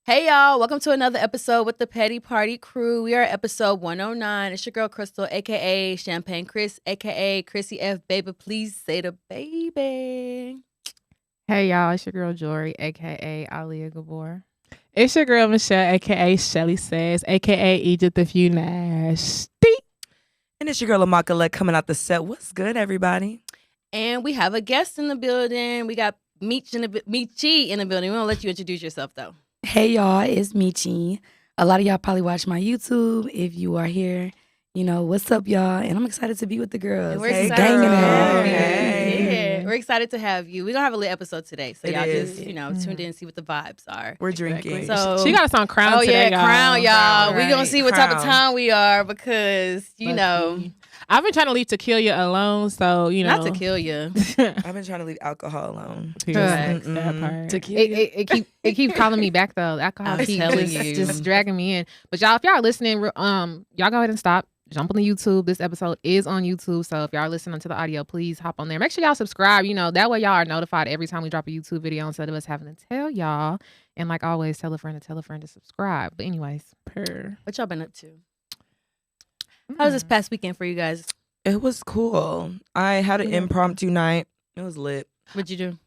Hey y'all, welcome to another episode with the Petty Party Crew. We are at episode 109. It's your girl Crystal, aka Champagne Chris, aka Chrissy F. Baby. Please say the baby. Hey y'all, it's your girl Jory, aka Aliyah Gabor. It's your girl Michelle, aka Shelly Says, aka Egypt if you nasty. And it's your girl Amakala coming out the set. What's good, everybody? And we have a guest in the building. We got Meechie in the building. We're gonna let you introduce yourself though. Hey y'all, it's Meechie. A lot of y'all probably watch my YouTube. If you are here, you know, what's up, y'all? And I'm excited to be with the girls. And we're Hey, excited. girl. Yeah, we're excited to have you. We're gonna have a lit episode today. So It y'all is. just, tune in and see what the vibes are. We're drinking. Exactly. So- She got us on Crown today, y'all. Crown, y'all. Crown, We're gonna see what type of Crown. time we are because, I've been trying to leave tequila alone, so, not to kill you. I've been trying to leave alcohol alone. That Mm-mm. part. It keeps calling me back though. The alcohol I'm keeps telling just, you. just dragging me in. But y'all, if y'all are listening, y'all go ahead and stop. Jump on the YouTube. This episode is on YouTube, so if y'all are listening to the audio, please hop on there. Make sure y'all subscribe. That way y'all are notified every time we drop a YouTube video instead of us having to tell y'all. And like always, tell a friend to subscribe. But anyways, What y'all been up to? How was this past weekend for you guys? It was cool. I had an impromptu night. It was lit. What'd you do?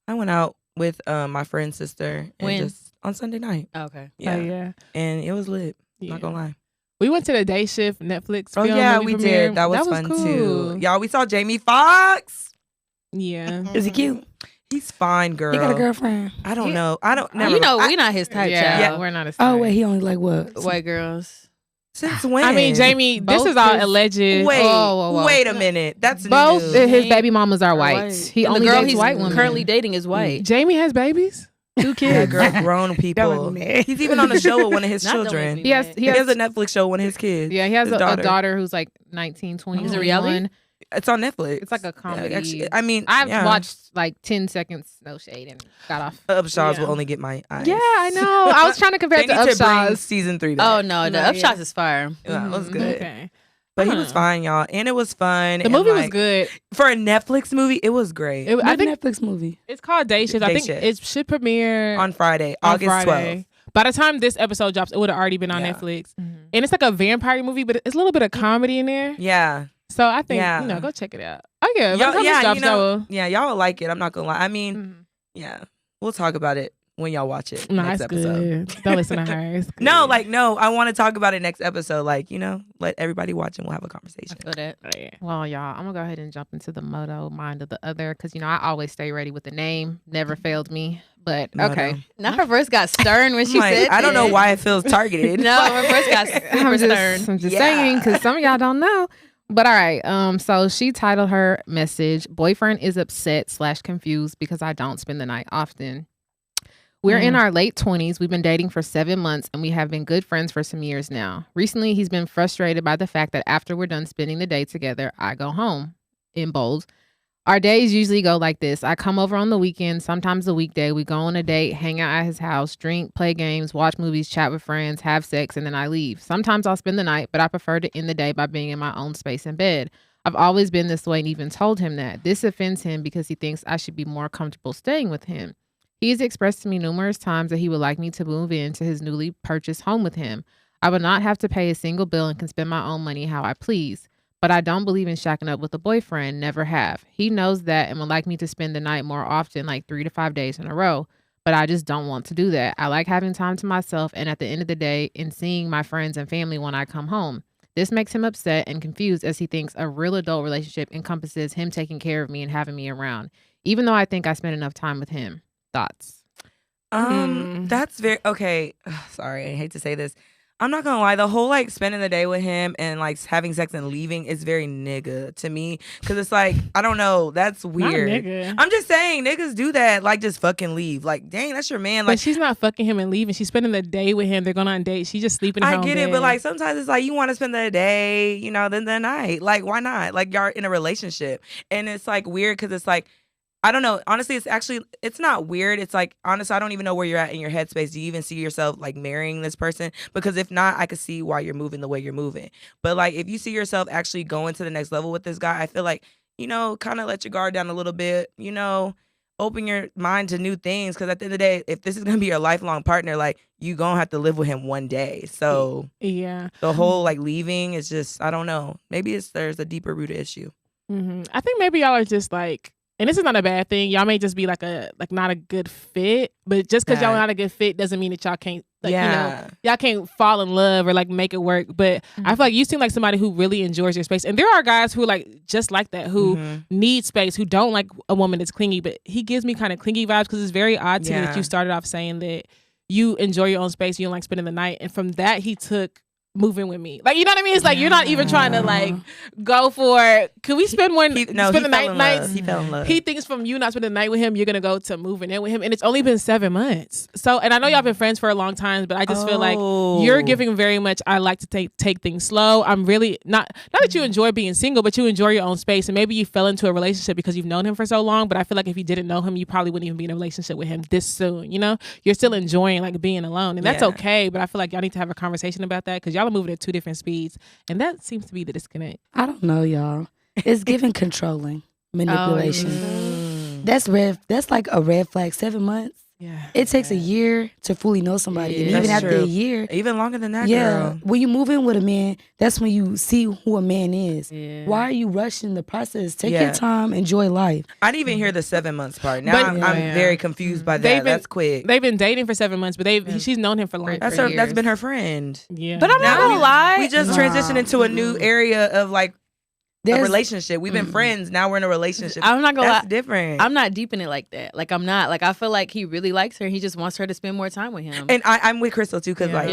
I went out with my friend's sister and When? just on Sunday night. Oh, okay. Yeah. Yeah. And it was lit. Yeah. Not gonna lie. We went to the day shift Netflix Oh film yeah, movie we premiere. did. That was fun cool. too. Y'all, we saw Jamie Foxx. Yeah. Is he cute? He's fine, girl. He got a girlfriend. I don't know. I don't never You know, mind. we not his type, yeah, child. we're not as Oh wait, he only like what? White girls. Since when? I mean, Jamie, this Both is all his- alleged. Wait, Whoa. wait a minute. That's both news. his baby mamas are white. He And only the girl dates he's white women. currently dating is white. Jamie has babies? 2 Yeah, kids. girl, grown people. He's even on a show with one of his Not the children. way He has we He has a Netflix show with one of his kids. Yeah, he has his a daughter who's like 19, 20. Is it reality? 21. It's on Netflix. It's like a comedy. actually, I mean, I've yeah. watched like 10 seconds, no shade, and got off. Upshaws Yeah. will only get my eyes. Yeah, I know. I was trying to compare They it to need to bring Upshaws. season 3 Oh back. no, the No, Upshots is fire. Yeah, it was good. Okay. But he Huh. was fine, y'all. And it was fun. The and, movie was like, good. For a Netflix movie, it was great. I What think Netflix movie? it's called Day Shift. I Day think Shift. it should premiere on Friday, on August Friday. 12th. By the time this episode drops, it would have already been on Yeah. Netflix. Mhm. And it's like a vampire movie, but it's a little bit of comedy in there. Yeah. So I think, Yeah. go check it out. Oh, yeah. By the Y'all, time this yeah, drops, though. yeah, y'all will like it. I'm not going to lie. I mean, Mhm. yeah. We'll talk about it when y'all watch it No, next it's episode. good. Don't listen to her. It's good. No, I want to talk about it next episode. Let everybody watch and we'll have a I conversation. feel that. Oh, yeah. Well, y'all, I'm going to go ahead and jump into the MOTO mind of the other because, I always stay ready with the name. Never failed me. But, MOTO. okay. Now her voice got stern when she Like, said I don't know that. why it feels targeted. No, her voice got super stern. I'm just Yeah. saying because some of y'all don't know. But all right, so she titled her message, "Boyfriend is upset / confused because I don't spend the night often." We're in our late 20s. We've been dating for 7 months and we have been good friends for some years now. Recently, he's been frustrated by the fact that after we're done spending the day together, I go home. In bold. Our days usually go like this. I come over on the weekend, sometimes a weekday. We go on a date, hang out at his house, drink, play games, watch movies, chat with friends, have sex, and then I leave. Sometimes I'll spend the night, but I prefer to end the day by being in my own space in bed. I've always been this way and even told him that. This offends him because he thinks I should be more comfortable staying with him. He's expressed to me numerous times that he would like me to move into his newly purchased home with him. I would not have to pay a single bill and can spend my own money how I please. But I don't believe in shacking up with a boyfriend, never have. He knows that and would like me to spend the night more often, like 3 to 5 days in a row. But I just don't want to do that. I like having time to myself and at the end of the day, in seeing my friends and family when I come home. This makes him upset and confused as he thinks a real adult relationship encompasses him taking care of me and having me around, even though I think I spend enough time with him. Thoughts? That's very okay. Sorry, I hate to say this. I'm not gonna lie. The whole spending the day with him and having sex and leaving is very nigga to me. Cause it's I don't know. That's Not weird. nigga. I'm just saying niggas do that. Just fucking leave. Dang, that's your man. But she's not fucking him and leaving. She's spending the day with him. They're going on dates. She's just sleeping in her I own get it, bed. but sometimes it's you want to spend the day, then the night. Why not? Y'all in a relationship, and it's weird because it's I don't know. Honestly, it's not weird. It's honestly, I don't even know where you're at in your headspace. Do you even see yourself marrying this person? Because if not, I could see why you're moving the way you're moving. But if you see yourself actually going to the next level with this guy, I feel kind of let your guard down a little bit, open your mind to new things. Because at the end of the day, if this is gonna be your lifelong partner, like you gonna have to live with him one day. So yeah, the whole like leaving is just, I don't know. Maybe there's a deeper rooted issue. I think maybe y'all are just like, and this is not a bad thing. Y'all may just be like not a good fit, but just because y'all not a good fit doesn't mean that y'all can't y'all can't fall in love or like make it work. But I feel like you seem like somebody who really enjoys your space, and there are guys who are like just like that, who need space, who don't like a woman that's clingy. But he gives me kind of clingy vibes because it's very odd to me that you started off saying that you enjoy your own space, you don't like spending the night, and from that he took moving with me. Like, you know what I mean? It's like you're not even trying to like go for, could we spend the nights? He fell in love. He thinks from you not spending the night with him, you're gonna go to moving in with him, and it's only been 7 months. So, and I know y'all been friends for a long time, but I just feel like you're giving very much, I like to take things slow. I'm really not that you enjoy being single, but you enjoy your own space, and maybe you fell into a relationship because you've known him for so long. But I feel like if you didn't know him, you probably wouldn't even be in a relationship with him this soon. You know, you're still enjoying like being alone, and that's okay. But I feel like y'all need to have a conversation about that because y'all are moving at 2 different speeds, and that seems to be the disconnect. I don't know, y'all. It's giving controlling, manipulation. That's like a red flag. 7 months. Yeah. It takes a year to fully know somebody, and even after a year, even longer than that. Girl. When you move in with a man, that's when you see who a man is. Yeah. Why are you rushing the process? Take your time, enjoy life. I didn't even hear the 7 months part. Now I'm very confused by that. That's quick. They've been dating for 7 months, but she's known him for long. That's been her friend. Yeah, but I'm not gonna lie. We just transitioned into a new area of like. A relationship. We've been friends. Now we're in a relationship. I'm not gonna lie. That's different. I'm not deep in it like that. Like I'm not. Like I feel like he really likes her. He just wants her to spend more time with him. And I'm with Crystal too, because I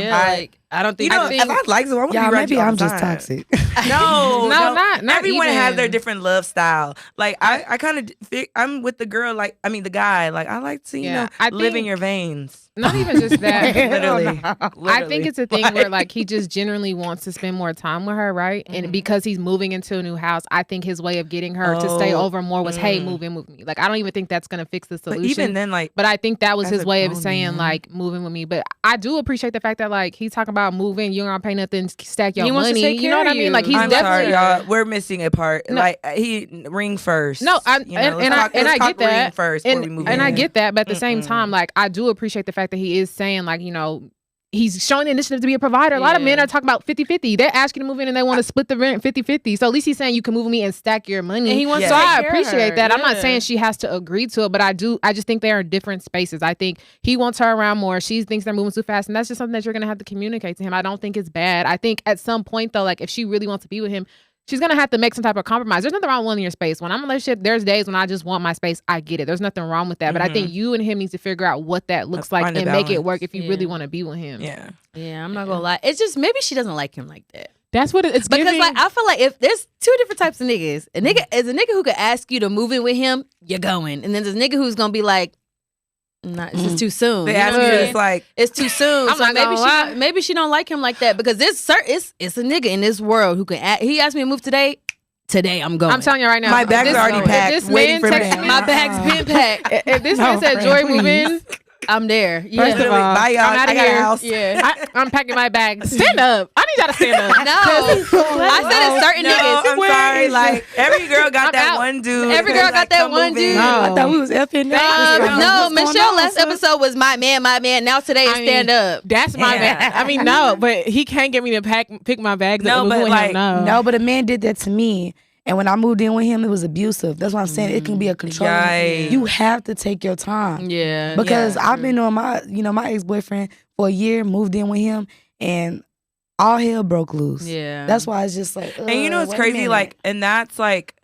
don't think. If I like someone, maybe I'm just toxic. No, not everyone even. has their different love style. Like I kind of, I'm with the girl. Like I mean the guy. Like I like to live in your veins. Not even just that. Literally. I think it's a thing where like he just generally wants to spend more time with her, right? And because he's moving into a new house, I think his way of getting her to stay over more was, hey, move in with me. Like I don't even think that's gonna fix the solution. But even then, like, but I think that was his way of saying like moving with me. But I do appreciate the fact that like he's talking about moving, you don't gotta pay nothing, stack your money. Wants to take you know what I mean? Like he's definitely. Sorry, y'all. We're missing a part. No. Like he ring first. No, I get that. First and I get that, but at the same time, like I do appreciate the fact that he is saying like, you know, he's showing the initiative to be a provider. A lot of men are talking about 50-50. They're asking to move in and they want to split the rent 50-50. So at least he's saying you can move with me and stack your money. And he wants So I appreciate that. I'm not saying she has to agree to it, but I just think they are in different spaces. I think he wants her around more. She thinks they're moving too fast. And that's just something that you're going to have to communicate to him. I don't think it's bad. I think at some point though, like if she really wants to be with him, she's going to have to make some type of compromise. There's nothing wrong with wanting your space. When I'm in a relationship, there's days when I just want my space. I get it. There's nothing wrong with that. But I think you and him need to figure out what that looks like and make it work if you really want to be with him. Yeah. Yeah, I'm not going to lie. It's just maybe she doesn't like him like that. That's what it's because giving. like I feel like if there's 2 different types of niggas. A nigga is a nigga who could ask you to move in with him, you're going. And then there's a nigga who's going to be like, nah, it's just too soon. They ask you, it's like it's too soon. I'm so maybe she don't like him like that because it's a nigga in this world who can. He asked me to move today. Today I'm going. I'm telling you right now. My bag's already packed. Waiting for me. My bag's been packed. If this man said Joy move in, I'm there. Yeah. First of all, bye y'all. I'm out of I got a here. house. Yeah. I'm packing my bag. Stand up. I need y'all to stand up. No. I said it's certain niggas. I'm sorry. Like every girl got that one dude. Every girl got that one dude. No. I thought we was effing no, Michelle last episode was my man. Now today is stand up. That's my man. I mean, no, but he can't get me to pick my bags up. No, but like no, but a man did that to me. And when I moved in with him, it was abusive. That's what I'm saying. It can be a control. You have to take your time. Yeah. Because I've been on my ex-boyfriend for a year, moved in with him, and all hell broke loose. Yeah. That's why it's just like, and you know it's crazy, like, and that's like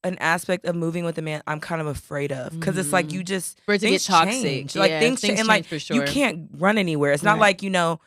an aspect of moving with a man I'm kind of afraid of. Because it's like you just for it to get toxic. Change. Like things change, and like for sure. you can't run anywhere. It's not like, you know,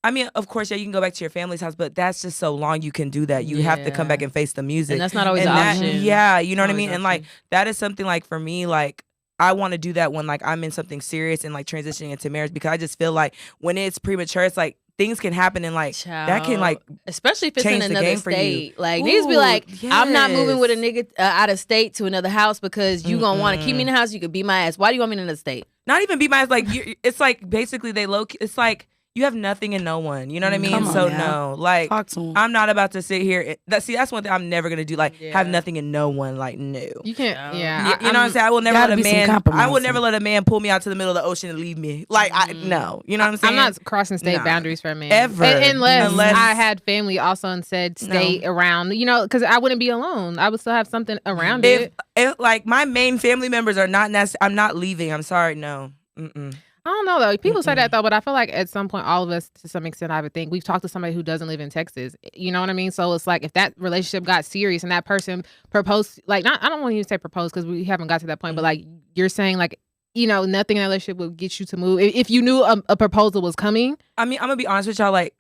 I mean, of course, you can go back to your family's house, but that's just so long you can do that. You have to come back and face the music. And that's not always an option. Yeah, you know what I mean? And like, that is something like for me, like, I want to do that when like I'm in something serious and like transitioning into marriage, because I just feel like when it's premature, it's like things can happen and like that can like, especially if it's in another state. Like niggas be like, yes. I'm not moving with a nigga out of state to another house because you gonna want to keep me in the house. You could beat my ass. Why do you want me in another state? Not even beat my ass. Like it's like basically it's like you have nothing and no one. You know what I mean? Come on so now. no, like Talk to him. I'm not about to sit here. That's one thing I'm never gonna do. Like have nothing and no one. Like no. You can't. You know what I'm saying? I will never let a gotta be some man. I will compromising. never let a man pull me out to the middle of the ocean and leave me. Like no. You know what I'm saying? I'm not crossing state boundaries for a man ever, unless I had family also and said stay around. You know, because I wouldn't be alone. I would still have something around it. If like my main family members are not necessary, I'm not leaving. I'm sorry, no. I don't know though. People say that though, but I feel like at some point, all of us, to some extent, I would think we've talked to somebody who doesn't live in Texas. You know what I mean? So it's like if that relationship got serious and that person proposed, like I don't want to even say propose because we haven't got to that point, but like you're saying, like nothing in that relationship would get you to move if you knew a proposal was coming. I mean, I'm gonna be honest with y'all, like.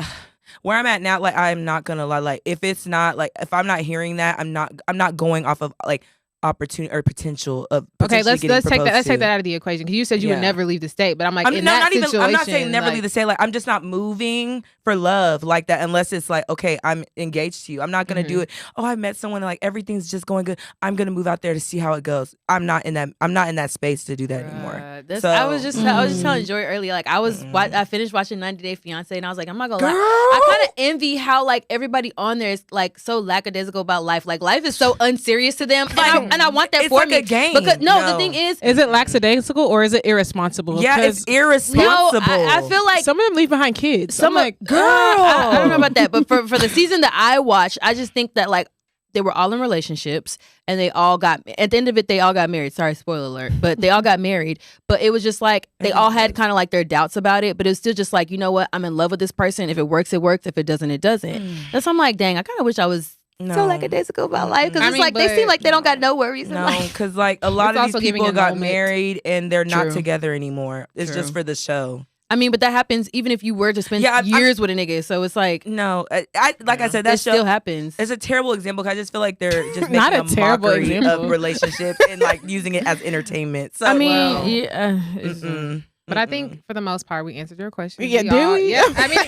Where I'm at now, like I'm not gonna lie. Like if it's not like if I'm not hearing that, I'm not going off of like opportunity or potential of okay. Let's take that out of the equation because you said you would never leave the state, but I'm like in that situation, I'm not saying never leave the state. Like I'm just not moving for love like that unless it's like okay, I'm engaged to you. I'm not gonna do it. Oh, I met someone like everything's just going good. I'm gonna move out there to see how it goes. I'm not in that space to do that anymore. I was just telling Joy earlier. Like I finished watching 90 Day Fiance and I was like, I'm not gonna lie. I kind of envy how like everybody on there is like so lackadaisical about life. Like life is so unserious to them. And I want that it's for like me. a game. Because the thing is it lackadaisical or is it irresponsible? Yeah, it's irresponsible. No, I feel like some of them leave behind kids. Some like girl. I don't know about that, but for the season that I watched, I just think that like they were all in relationships and they all got at the end of it they all got married. Sorry, spoiler alert, but they all got married. But it was just like they all had kind of like their doubts about it, but it was still just like, you know what, I'm in love with this person. If it works, it works. If it doesn't, it doesn't. That's why I'm like, dang, I kind of wish I was so lackadaisical about life because it's like they seem like they don't got no worries. No, because like a lot of these people got married and they're not together anymore. It's just for the show. I mean, but that happens even if you were to spend years with a nigga. So it's like I said, that still happens. It's a terrible example because I just feel like they're just making a terrible example of relationships and like using it as entertainment. So I mean, but I think for the most part we answered your question. Yeah, do we? Yeah. I mean,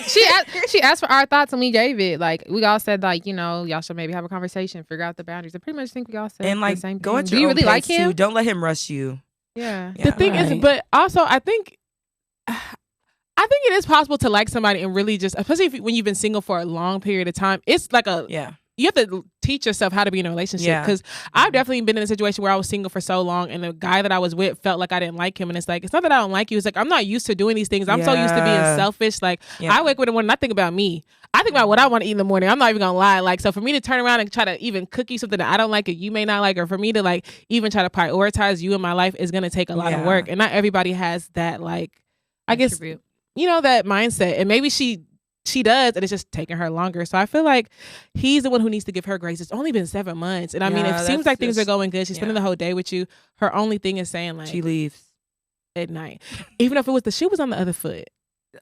she asked for our thoughts and we gave it. Like we all said, like y'all should maybe have a conversation, figure out the boundaries. I pretty much think we all said and like the same go thing. at your Do you own really like pace, him? too. Don't let him rush you. Yeah. The thing is, but also I think it is possible to like somebody and really just, especially when you've been single for a long period of time. It's like you have to teach yourself how to be in a relationship because I've definitely been in a situation where I was single for so long and the guy that I was with felt like I didn't like him, and it's like it's not that I don't like you, it's like I'm not used to doing these things. I'm so used to being selfish. Like I wake up in the morning and I think about me. I think about what I want to eat in the morning. I'm not even gonna lie. Like, so for me to turn around and try to even cook you something that I don't like or you may not like, or for me to like even try to prioritize you in my life is gonna take a lot of work, and not everybody has that. Like, I guess that mindset, and maybe she does, and it's just taking her longer. So I feel like he's the one who needs to give her grace. It's only been 7 months, and I mean, it seems like things are going good. She's spending the whole day with you. Her only thing is saying like she leaves at night, even if it was the shoe was on the other foot.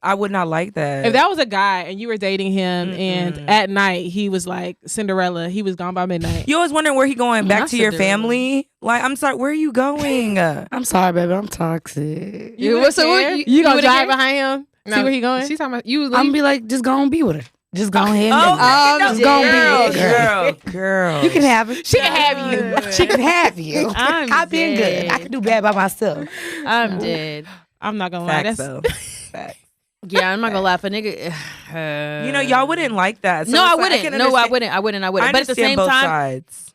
I would not like that. If that was a guy and you were dating him and at night he was like Cinderella, he was gone by midnight. You always wondering where he going back to your family? Like, I'm sorry, where are you going? I'm sorry, baby, I'm toxic. You gonna drive behind him? No, see where he going? She's talking about you. I'm gonna be like, just go and be with her. Just go ahead. Just go and be with her. Girl. You can have it. She can have you. She can have you. I've been good. I can do bad by myself. I'm dead. I'm not gonna lie. Facts. Yeah, I'm not gonna lie. For nigga, y'all wouldn't like that. So no, I wouldn't. I wouldn't. But at the same both time, sides.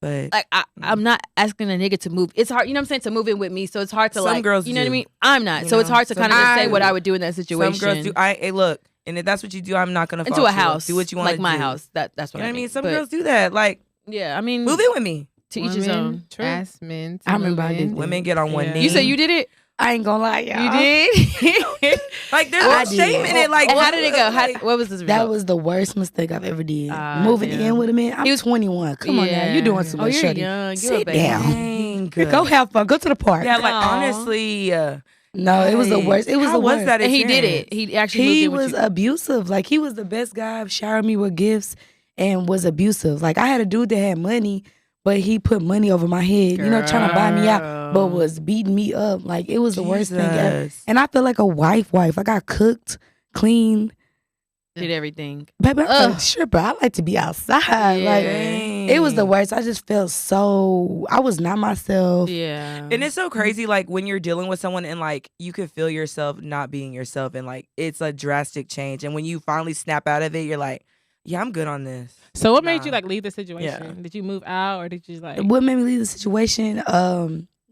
But like I'm not asking a nigga to move. It's hard, you know what I'm saying, to move in with me. So it's hard to some girls you know do. what I mean? I'm not. So it's hard to kind of just say what I would do in that situation. Some girls do. Hey, look, and if that's what you do, I'm not gonna into a house. Do what you want, like my house. That's what you know I mean. mean. Some girls do that. Like, yeah, I mean, move in with me. To each his own. Ask men. I remember I did. Women get on one knee. You said you did it. I ain't gonna lie, y'all. You did? Like, there's no shame in it. Like, how did it go? What was this result? That was the worst mistake I've ever did. Moving in with a man. I'm 21. Come on now. You're doing too much. You're young. Sit down. Go have fun. Go to the park. Yeah, like, honestly. No, it was the worst. It was the worst. That and he did it. He actually was abusive. Like, he was the best guy, showered me with gifts, and was abusive. Like, I had a dude that had money, but he put money over my head, trying to buy me out, but was beating me up. Like, it was the worst thing ever. And I feel like a wife. I got cooked, cleaned. Did everything. Baby, I'm a stripper. I like to be outside. Yeah. Like, It was the worst. I just felt I was not myself. Yeah. And it's so crazy, like, when you're dealing with someone and, like, you could feel yourself not being yourself and, like, it's a drastic change. And when you finally snap out of it, you're like, yeah, I'm good on this. So what made you, like, leave the situation? Did you move out or did you, like... What made me leave the situation?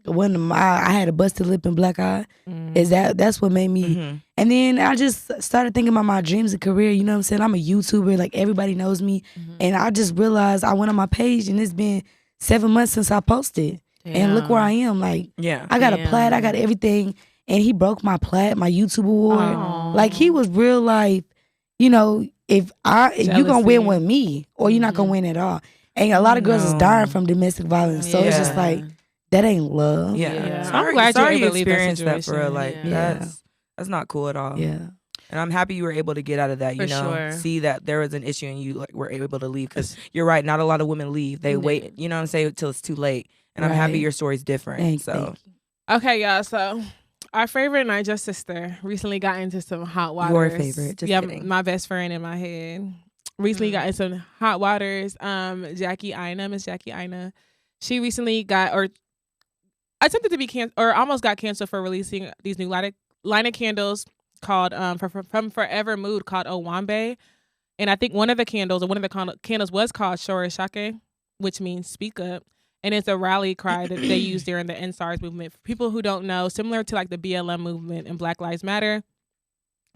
When I had a busted lip and black eye, that's what made me. And then I just started thinking about my dreams and career. You know what I'm saying? I'm a YouTuber, like everybody knows me, and I just realized I went on my page and it's been 7 months since I posted, and look where I am. Like, I got a plat, I got everything, and he broke my plat, my YouTube award. Like, he was real life. You know, if you gonna win with me, or you're not gonna win at all. And a lot of girls is dying from domestic violence, so it's just like. That ain't love. Yeah. So I'm glad sorry you you able to leave that experienced that for real. Like, Yeah. that's not cool at all. Yeah. And I'm happy you were able to get out of that, For sure. see that there was an issue and you, like, were able to leave. Because you're right, not a lot of women leave. They wait, you know what I'm saying, until it's too late. And I'm happy your story's different. Thank you. Okay, y'all. So our favorite Niger sister recently got into some hot waters. Your favorite. Just kidding. My best friend in my head. Recently got into some hot waters. Miss Jackie Aina. She recently attempted to be almost got canceled for releasing these new line of candles called from Forever Mood called Owambe. And I think one of the candles was called Shorashake, which means speak up. And it's a rally cry that they use during the NSARS movement. For people who don't know, similar to like the BLM movement and Black Lives Matter,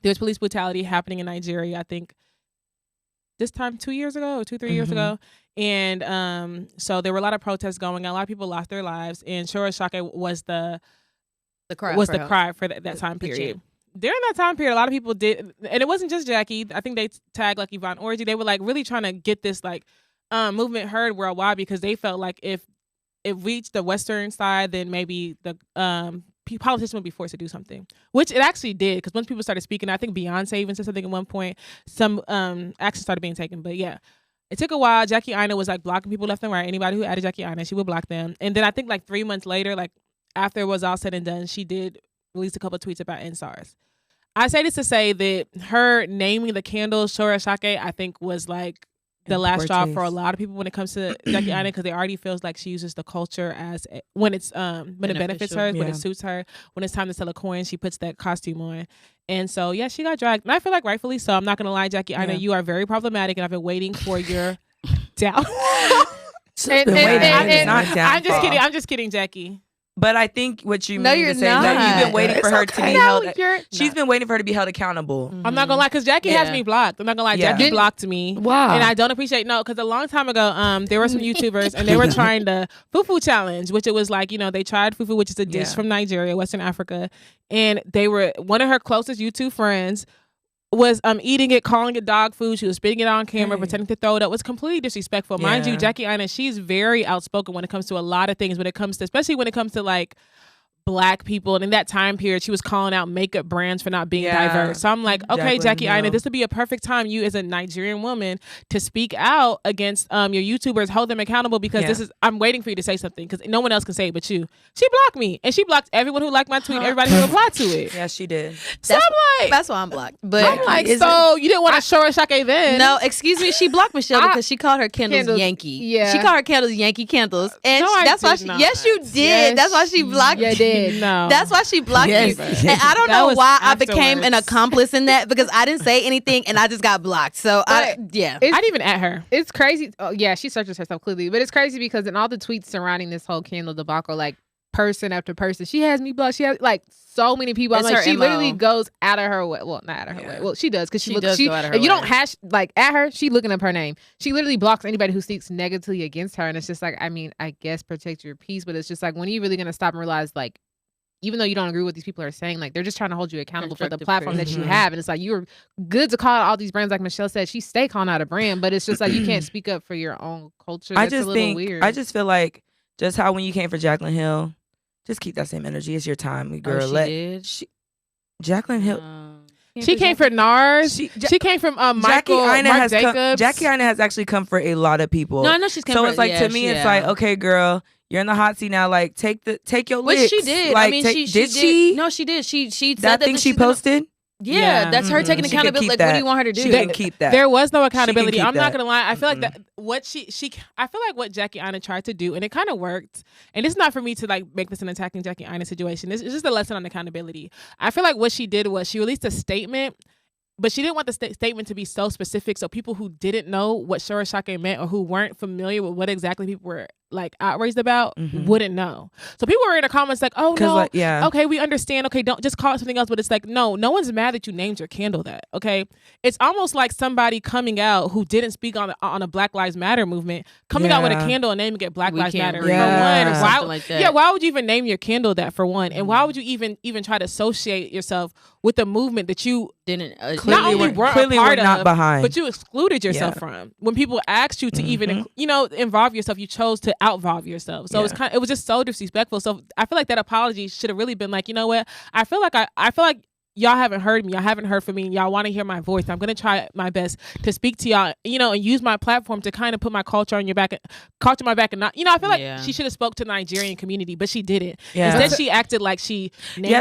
there's police brutality happening in Nigeria, I think this time 2 years ago or 3 years ago. And so there were a lot of protests going on. A lot of people lost their lives. And Shorashake was the cry for that time period. During that time period, a lot of people did, and it wasn't just Jackie. I think they tagged like Yvonne Orji. They were like really trying to get this like movement heard worldwide because they felt like if it reached the Western side, then maybe the politicians would be forced to do something, which it actually did. Because once people started speaking, I think Beyonce even said something at one point. Some action started being taken, but yeah. It took a while. Jackie Aina was like blocking people left and right. Anybody who added Jackie Aina, she would block them. And then I think like 3 months later, like after it was all said and done, she did release a couple of tweets about NSARS. I say this to say that her naming the candle Shorashake, I think was like the last straw for a lot of people when it comes to Jackie Aina, because they already feels like she uses the culture as when it benefits her, when it suits her, when it's time to sell a coin, she puts that costume on. And so yeah, she got dragged. And I feel like rightfully so. I'm not gonna lie, Jackie Aina, you are very problematic, and I've been waiting for your down. I'm just kidding, Jackie. But I think what you mean you're to say is not. that you've been waiting for her to be held. She's not. been waiting for her to be held accountable. I'm not gonna lie, because Jackie has me blocked. I'm not gonna lie, Jackie blocked me. Wow. And I don't appreciate because a long time ago, there were some YouTubers and they were trying the fufu challenge, which it was like, they tried fufu, which is a dish from Nigeria, Western Africa, and they were one of her closest YouTube friends was eating it, calling it dog food. She was spitting it on camera, pretending to throw it up. It was completely disrespectful. Mind you, Jackie Aina, she's very outspoken when it comes to a lot of things. Especially when it comes to like Black people, and in that time period, she was calling out makeup brands for not being diverse. So I'm like, okay, Jackie Aina, this would be a perfect time, you as a Nigerian woman, to speak out against your YouTubers, hold them accountable, because I'm waiting for you to say something, because no one else can say it but you. She blocked me, and she blocked everyone who liked my tweet, everybody who replied to it. Yeah, she did. So I'm like, that's why I'm blocked. But I'm like, so you didn't want to show her Shake then? No, excuse me, she blocked Michelle because she called her candles Yankee. Yeah, she called her candles Yankee candles, and no, that's why yes, you did. Yes, that's why she blocked you. Did. No, that's why she blocked you. And I don't know why I became an accomplice in that, because I didn't say anything and I just got blocked. So I didn't even at her. It's crazy. Oh yeah, she searches herself clearly, but it's crazy because in all the tweets surrounding this whole candle debacle, like person after person, she has me blocked. She has like so many people. I'm like, she literally goes out of her way. Well, not out of her way. Well, she does, because she looks. If you don't hash like at her, she looking up her name. She literally blocks anybody who speaks negatively against her, and it's just like, I mean, I guess protect your peace, but it's just like, when are you really gonna stop and realize, like, even though you don't agree with what these people are saying, like, they're just trying to hold you accountable for the platform that you have. And it's like, you're good to call out all these brands, like Michelle said. She stay calling out a brand, but it's just like, you can't speak up for your own culture. That's a little weird. I just feel like, just how when you came for Jaclyn Hill, just keep that same energy. It's your time, girl. Jaclyn Hill. She came for NARS. She came from Michael Mark Jacobs. Jackie Aina has actually come for a lot of people. No, I know she's come so for. It's like, to me, it's like, okay, girl, you're in the hot seat now. Like, take your licks. Which she did. Like, I mean, she did. No, she did. She said that thing she posted. Yeah, that's her taking accountability. Like, what do you want her to do? She can keep that. There was no accountability. I'm not that. gonna lie. I feel like that I feel like what Jackie Aina tried to do, and it kind of worked. And it's not for me to like make this an attacking Jackie Aina situation. It's just a lesson on accountability. I feel like what she did was she released a statement. But she didn't want the statement to be so specific, so people who didn't know what Shorashake meant or who weren't familiar with what exactly people were like outraged about wouldn't know. So people were in the comments like, "Oh no, like, okay, we understand. Okay, don't just call it something else." But it's like, no one's mad that you named your candle that. Okay, it's almost like somebody coming out who didn't speak on a Black Lives Matter movement, coming out with a candle and naming it Black Lives Matter. For one, why would you even name your candle that? For one, and why would you even try to associate yourself with a movement that you didn't not only weren't a part of, behind, but you excluded yourself from? When people asked you to even involve yourself, you chose to outvolve yourself. So it was just so disrespectful. So I feel like that apology should have really been like, you know what? I feel like y'all haven't heard me. Y'all haven't heard from me. And y'all want to hear my voice. I'm going to try my best to speak to y'all, and use my platform to kind of put my culture on my back. And not, I feel like she should have spoke to the Nigerian community, but she didn't. Yeah. Instead, she acted like she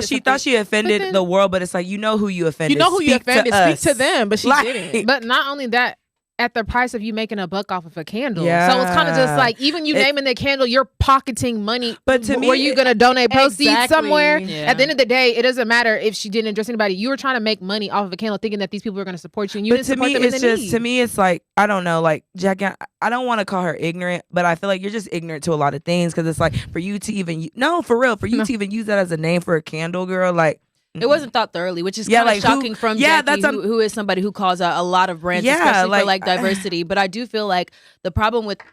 she thought she offended the world, but it's like, you know who you offended. You know who you offended. Speak to them, but she didn't. But not only that, at the price of you making $1 off of a candle. So it's kind of just like, even you naming the candle, you're pocketing money. But to me, were you going to donate proceeds somewhere? Yeah. At the end of the day, it doesn't matter if she didn't address anybody. You were trying to make money off of a candle, thinking that these people were going to support you, and you didn't support them in the need. To me, it's like, I don't know, like, Jackie, I don't want to call her ignorant, but I feel like you're just ignorant to a lot of things, because it's like, for you to even, to even use that as a name for a candle, girl, like, it wasn't thought thoroughly, which is kind of shocking from Jackie, who is somebody who calls out a lot of brands, especially for like diversity. But I do feel like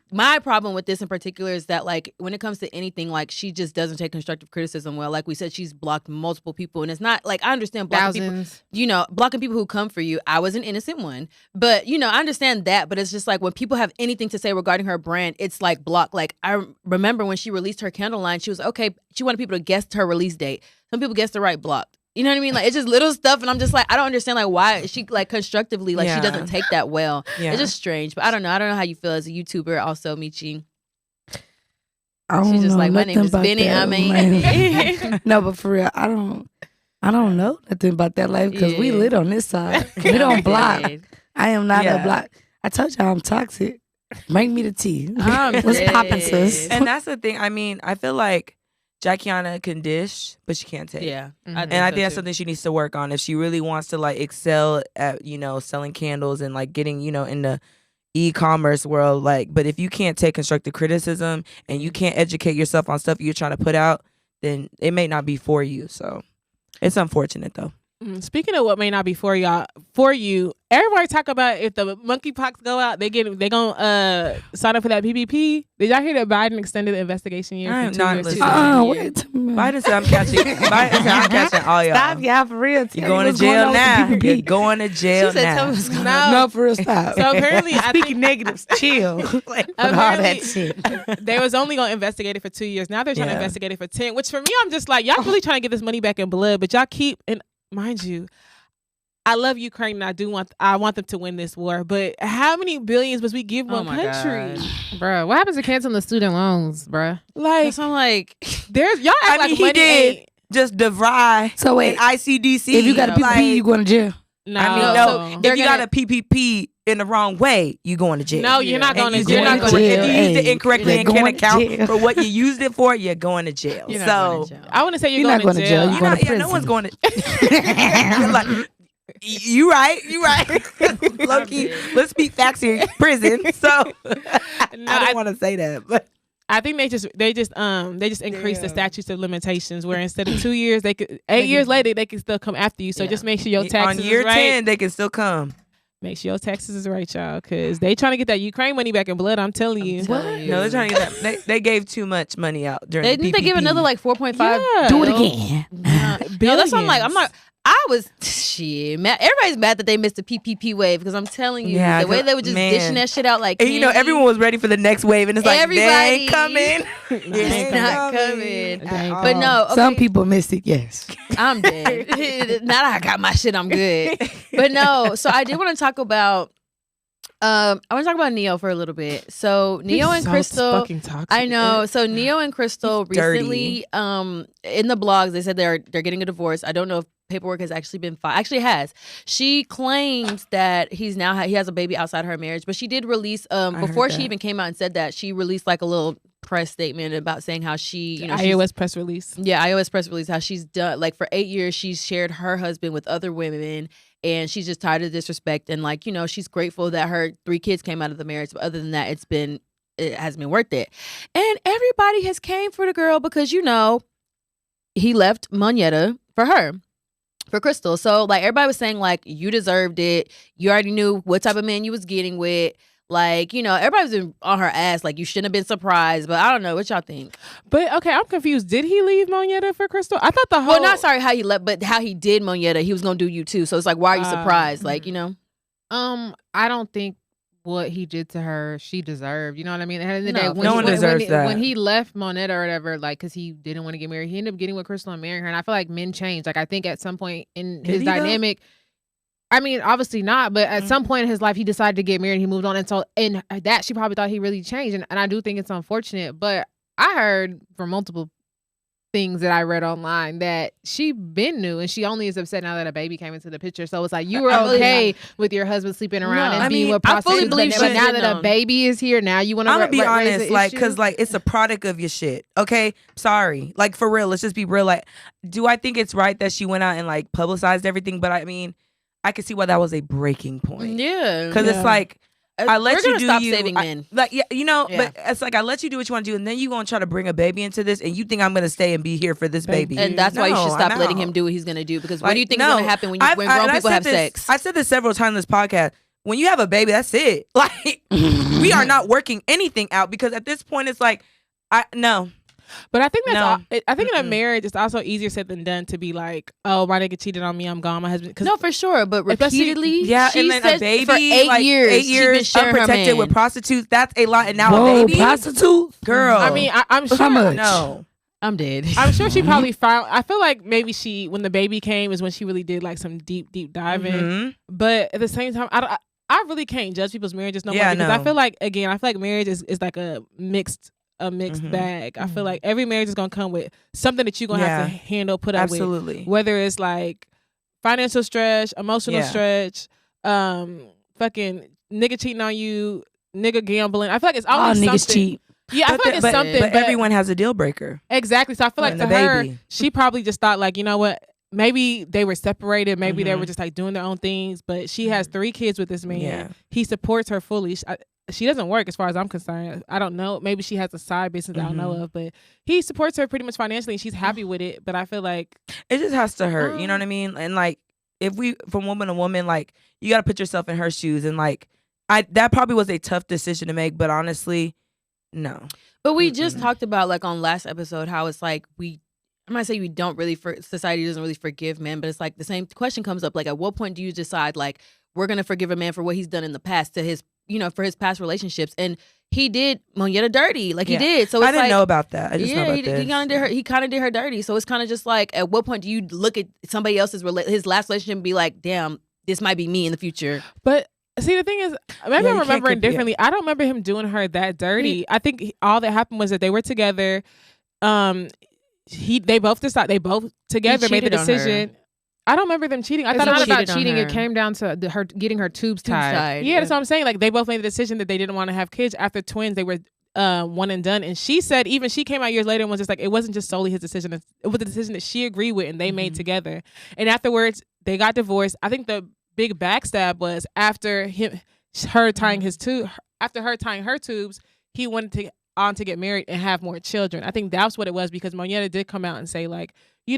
my problem with this in particular is that, like, when it comes to anything, like, she just doesn't take constructive criticism well. Like we said, she's blocked multiple people, and it's not like, I understand blocking people, blocking people who come for you. I was an innocent one, but I understand that. But it's just like, when people have anything to say regarding her brand, it's like block. Like, I remember when she released her candle line, she was okay. She wanted people to guess her release date. Some people guessed the right block. You know what I mean? Like, it's just little stuff, and I'm just like, I don't understand, like, why she, like, constructively, like, she doesn't take that well. It's just strange. But I don't know how you feel as a YouTuber, also, Meechie. She's just like, my name is Benny. No, but for real, I don't know nothing about that life, because we lit on this side. We don't block. I am not a block. I told y'all I'm toxic. Bring me the tea. What's poppin', sis? And that's the thing. I mean, I feel like Jackie Aina can dish, but she can't take. Yeah. I think that's something she needs to work on if she really wants to, like, excel at, selling candles and, like, getting, in the e-commerce world. Like, but if you can't take constructive criticism and you can't educate yourself on stuff you're trying to put out, then it may not be for you. So it's unfortunate, though. Speaking of what may not be for you, everybody talk about if the monkeypox go out, they gonna sign up for that PPP. Did y'all hear that Biden extended the investigation year? I am not listening. Wait. Biden said I'm catching all y'all. Stop, y'all, for real. You're going to jail now. You're going to jail now. No, for real, stop. So apparently, I think negatives. Chill. Apparently, all that shit. They was only gonna investigate it for 2 years. Now they're trying to investigate it for 10. Which for me, I'm just like, y'all really trying to get this money back in blood, but y'all keep and. Mind you, I love Ukraine and I want them to win this war, but how many billions must we give one country? Bro, what happens to canceling the student loans, bro? Like, so I'm like, there's y'all act like money ain't just DeVry. So wait, ICDC. If you got a PPP, you going to jail. No, I mean, no. If you got a PPP in the wrong way, you going to jail. No, you're not going to jail. You're not going to jail. If you used it incorrectly and can't account for what you used it for, you're going to jail. So I want to say you're going to jail. You're going to prison. No one's going to. Like, you right. Low key. Let's speak facts here. Prison. So I don't want to say that, but. I think they just increased the statutes of limitations, where instead of 2 years, they could 8 years later they can still come after you. So just make sure your taxes on year is right. 10 they can still come. Make sure your taxes is right, y'all, because they trying to get that Ukraine money back in blood. I'm telling you. No, they're trying to get that. They gave too much money out during. Didn't they give another like 4.5? Yeah. Do it again. No, that's what I'm like. I'm not. I was mad. Everybody's mad that they missed the PPP wave, because I'm telling you, the way they were just dishing that shit out like candy. And everyone was ready for the next wave, and it's like, they ain't coming. It's not coming. But no, okay. Some people missed it. Yes, I'm dead. Now that I got my shit, I'm good. But no, so I did want to talk about. I want to talk about Neyo for a little bit. So Neyo and Crystal, I know. So Neyo and Crystal recently, in the blogs, they said they're getting a divorce. I don't know if paperwork has actually been filed. Actually, it has. She claims that he has a baby outside her marriage, but she did release before she even came out and said that, she released like a little press statement about saying how she, iOS press release. Yeah, iOS press release, how she's done, like, for 8 years she's shared her husband with other women, and she's just tired of disrespect, and like, she's grateful that her 3 kids came out of the marriage, but other than that, it hasn't been worth it. And everybody has came for the girl because he left Moneta for her, for Crystal. So like, everybody was saying like, you deserved it, you already knew what type of man you was getting with. Like, everybody's been on her ass. Like, you shouldn't have been surprised. But I don't know. What y'all think? But, okay, I'm confused. Did he leave Moneta for Crystal? I thought the whole... Well, not sorry how he left, but how he did Moneta. He was going to do you, too. So it's like, why are you surprised? Like, I don't think what he did to her, she deserved. You know what I mean? At the end of the day, no one deserves that. When he left Moneta or whatever, like, because he didn't want to get married, he ended up getting with Crystal and marrying her. And I feel like men change. Like, I think at some point in his dynamic... I mean, obviously not, but at some point in his life, he decided to get married and he moved on. And that she probably thought he really changed. And I do think it's unfortunate. But I heard from multiple things that I read online that she been new and she only is upset now that a baby came into the picture. So it's like, you were okay with your husband sleeping around and being with prostitutes. I fully believe but now that a baby is here, now you want to I'm going to be honest, like, because like, it's a product of your shit. Okay? Sorry. Like, for real, let's just be real. Like, do I think it's right that she went out and like publicized everything? But I mean, I could see why that was a breaking point. Yeah. Because it's like, I let you do stop saving men. But it's like, I let you do what you want to do, and then you going to try to bring a baby into this, and you think I'm going to stay and be here for this baby. And that's why you should stop letting him do what he's going to do, because what do you think is going to happen when grown people have sex? I said this several times in this podcast. When you have a baby, that's it. Like, we are not working anything out, because at this point, it's like, no. But I think I think in a marriage, it's also easier said than done to be like, oh, my nigga cheated on me, I'm gone, my husband. No, for sure, but repeatedly, and then a baby for 8 years, unprotected with prostitutes. That's a lot, and now a baby, prostitutes, girl. I mean, I'm sure. How much? No, I'm dead. I'm sure she probably found. I feel like maybe when the baby came is when she really did like some deep diving. But at the same time, I really can't judge people's marriages no more, because I feel like marriage is like a mixed bag. I feel like every marriage is gonna come with something that you're gonna have to handle, put up with. Whether it's like financial stretch, emotional stretch, fucking nigga cheating on you, nigga gambling. I feel like it's always something. Niggas cheat. Yeah, I feel like it's something. But everyone has a deal breaker. Exactly. So I feel like to her, she probably just thought like, you know what? Maybe they were separated. Maybe they were just like doing their own things. But she has 3 kids with this man. Yeah. He supports her fully. She doesn't work as far as I'm concerned. I don't know. Maybe she has a side business I don't know of, but he supports her pretty much financially and she's happy with it. But I feel like it just has to hurt. You know what I mean? And like, if we, from woman to woman, like, you got to put yourself in her shoes. And like, that probably was a tough decision to make, but honestly, no. But we just talked about, like, on last episode, how it's like I'm not saying we don't really, society doesn't really forgive men, but it's like the same question comes up. Like, at what point do you decide, like, we're going to forgive a man for what he's done in the past to his, for his past relationships? And he did Moneta dirty. Like, he did. So it's I didn't know about that. I just know about this. He kind of did her dirty. So it's kind of just like, at what point do you look at somebody else's his last relationship and be like, damn, this might be me in the future? But see, the thing is, maybe I'm remembering differently. I don't remember him doing her that dirty. I think all that happened was that they were together. They both together made the decision. I don't remember them cheating. I thought it was about cheating. It came down to her getting her tubes tied. Yeah, that's what I'm saying. Like, they both made the decision that they didn't want to have kids. After twins, they were one and done. And she said, even she came out years later and was just like, it wasn't just solely his decision. It was a decision that she agreed with and they made together. And afterwards, they got divorced. I think the big backstab was after her tying her tubes, he wanted to get married and have more children. I think that's what it was, because Moneta did come out and say, like, she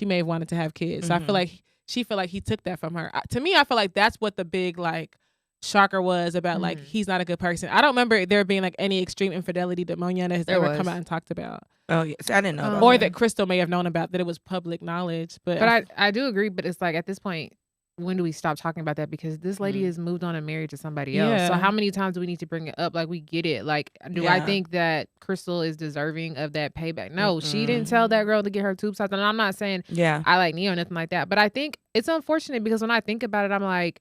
may have wanted to have kids. So I feel like she felt like he took that from her. To me, I feel like that's what the big like shocker was about. Like, he's not a good person. I don't remember there being like any extreme infidelity that Moneta has ever come out and talked about. Oh yes, I didn't know about or that Crystal may have known about, that it was public knowledge. But I do agree. But it's like, at this point, when do we stop talking about that? Because this lady has moved on and married to somebody else. So how many times do we need to bring it up? Like, we get it. Like, do I think that Crystal is deserving of that payback? No, she didn't tell that girl to get her tubes tied. And I'm not saying I like Neyo or nothing like that. But I think it's unfortunate, because when I think about it, I'm like,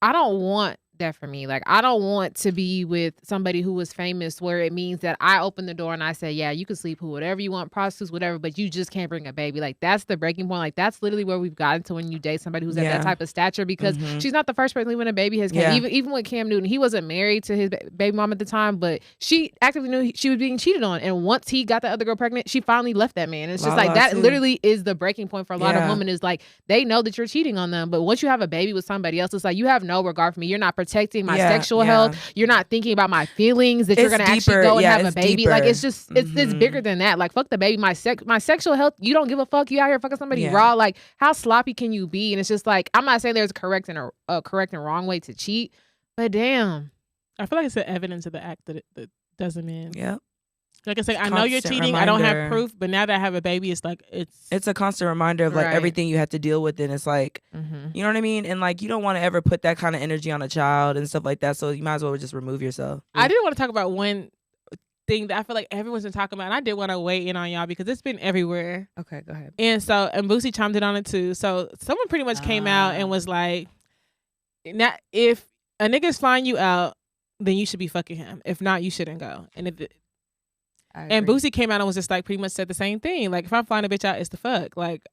I don't want that for me. Like, I don't want to be with somebody who was famous where it means that I open the door and I say, yeah, you can sleep with whatever you want, prostitutes, whatever, but you just can't bring a baby. Like, that's the breaking point. Like, that's literally where we've gotten to when you date somebody who's at that type of stature, because she's not the first person when a baby has came. Even with Cam Newton, he wasn't married to his baby mom at the time, but she actively knew she was being cheated on. And once he got the other girl pregnant, she finally left that man. And it's just like, that literally is the breaking point for a lot of women, is like, they know that you're cheating on them. But once you have a baby with somebody else, it's like, you have no regard for me. You're not protecting my sexual health. You're not thinking about my feelings, that you're going to actually go and have a baby. Deeper. Like, it's just, it's bigger than that. Like, fuck the baby. My sexual health, you don't give a fuck. You out here fucking somebody raw. Like, how sloppy can you be? And it's just like, I'm not saying there's a correct and wrong way to cheat, but damn. I feel like it's the evidence of the act that doesn't mean. Yeah. Like I said, I know you're cheating. I don't have proof, but now that I have a baby, it's like it's a constant reminder of like everything you have to deal with, and it's like, you know what I mean? And like, you don't want to ever put that kind of energy on a child and stuff like that. So you might as well just remove yourself. I did want to talk about one thing that I feel like everyone's been talking about, and I did want to weigh in on y'all because it's been everywhere. Okay, go ahead. And Boosie chimed in on it too. So someone pretty much came out and was like, "Now, if a nigga's flying you out, then you should be fucking him. If not, you shouldn't go." And Boosie came out and was just like, pretty much said the same thing. Like, if I'm flying a bitch out, it's the fuck. Like,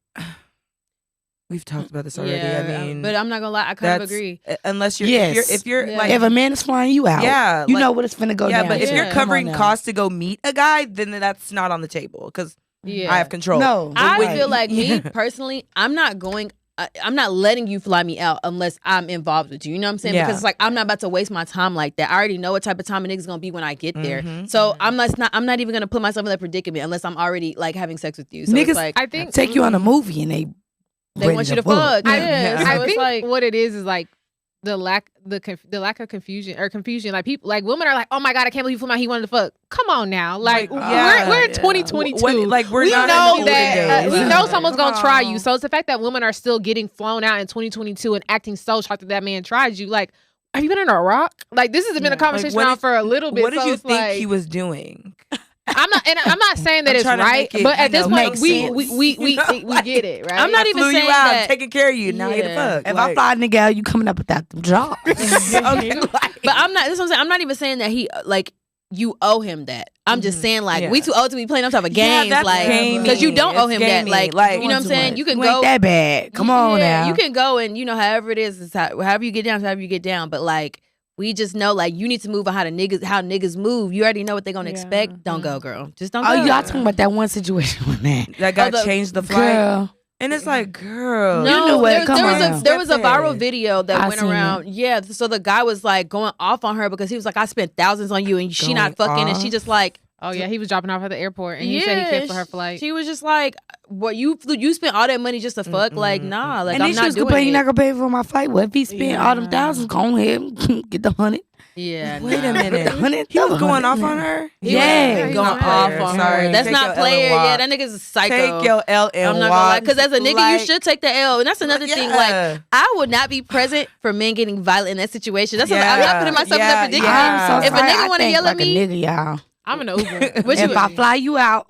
we've talked about this already. I mean, but I'm not gonna lie, I kind of agree. Unless you're, if you're like, if a man is flying you out, you know what it's finna go down. Yeah, but if you're covering costs to go meet a guy, then that's not on the table because I have control. No, I feel like me personally, I'm not letting you fly me out unless I'm involved with you. You know what I'm saying? Because it's like, I'm not about to waste my time like that. I already know what type of time a nigga's gonna be when I get there. So I'm not even gonna put myself in that predicament unless I'm already like having sex with you. So niggas, it's like, I think take you on a movie and they want you to fuck. I think like, what it is like the lack of confusion. Like, people, like, women are like, oh my god, I can't believe you flew out, he wanted to fuck. Come on now, like we're in 2022. Like, we know that we know someone's gonna try you. So it's the fact that women are still getting flown out in 2022 and acting so shocked that man tried you. Like, have you been in Iraq? Like, this has been a conversation now for a little bit. What did you think he was doing? I'm not saying that it's right, but at this point we get it, right? I'm not even saying you out, that taking care of you. Now you the fuck. If I fly a nigga out, you coming up without them jobs. Okay, but I'm not. This is what I'm saying. I'm not even saying that he like you owe him that. I'm just saying like we too old to be playing on top of games, like because you don't owe him that. Like you know what I'm saying? You can go ain't that bad. Come on now. You can go and however it is, however you get down, however you get down. But like, we just know, like, you need to move on how niggas move. You already know what they're gonna expect. Don't go, girl. Just don't go. Oh, y'all talking about that one situation with that guy changed the flight. Girl. And it's like, girl, no, you knew what? There was a viral video that went around. Yeah, so the guy was like going off on her because he was like, I spent thousands on you and she not fucking, and she just like, oh yeah, he was dropping off at the airport and he said he canceled her flight. She was just like, what, you spent all that money just to fuck? Like, nah, like, and I'm then she was complaining, you're not gonna pay for my flight. Well, if he spent all them thousands, go ahead and get the 100. Yeah. Wait a minute. He was going off on her? Yeah, going off on her. That's not player. Yeah, that nigga's a psycho. Take your L and I'm not gonna lie. Because as a nigga, you should take the L. And that's another thing. Like, I would not be present for men getting violent in that situation. That's I'm not putting myself in that predicament. So if a nigga want to yell at me, nigga, y'all. I'm in the Uber. If I fly you out,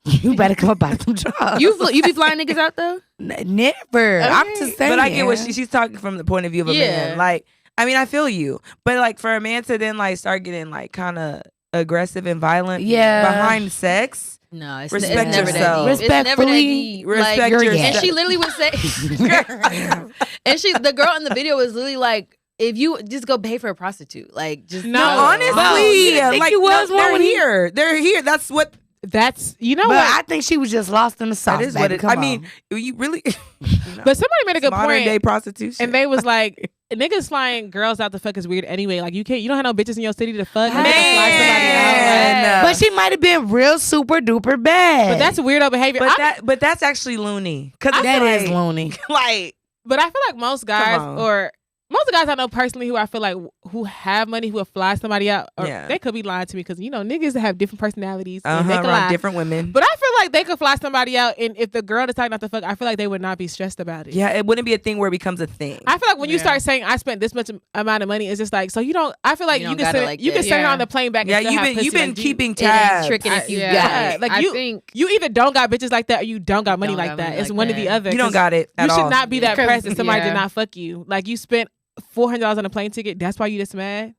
you better come up out some drugs. You be flying niggas out though? Never. Okay. I'm just saying. But I get what she's talking from the point of view of a man. Like, I mean, I feel you. But like, for a man to then like start getting like kind of aggressive and violent behind sex. No, it's respect never yourself. That deep. Respectfully, respect yourself. And she literally would say, and the girl in the video was literally like, if you just go pay for a prostitute, like just honestly, like they're here. They're here. That's what. That's what I think she was just lost in the sauce. That is what it. I mean, you really. But somebody made a good modern point. Day prostitution, and they was like, niggas flying girls out the fuck is weird anyway. Like, you don't have no bitches in your city to fuck. Man. Fly somebody out. But she might have been real super duper bad. But that's weirdo behavior. But that's actually loony. Cause that is loony. Like, but I feel like most guys most of the guys I know personally who I feel like who have money who will fly somebody out, or they could be lying to me because niggas that have different personalities and they can lie. Different women. But I feel like they could fly somebody out, and if the girl decides not to fuck, I feel like they would not be stressed about it. Yeah, it wouldn't be a thing where it becomes a thing. I feel like when you start saying I spent this much amount of money, it's just like, so you don't. I feel like you can send her on the plane back. Yeah, you've been keeping tabs. Tricking if you got it. Like, you either don't got bitches like that or you don't got money like that. It's one or the other. You don't got it. You should not be that pressed if somebody did not fuck you. Like, you spent $400 on a plane ticket. That's why you just mad.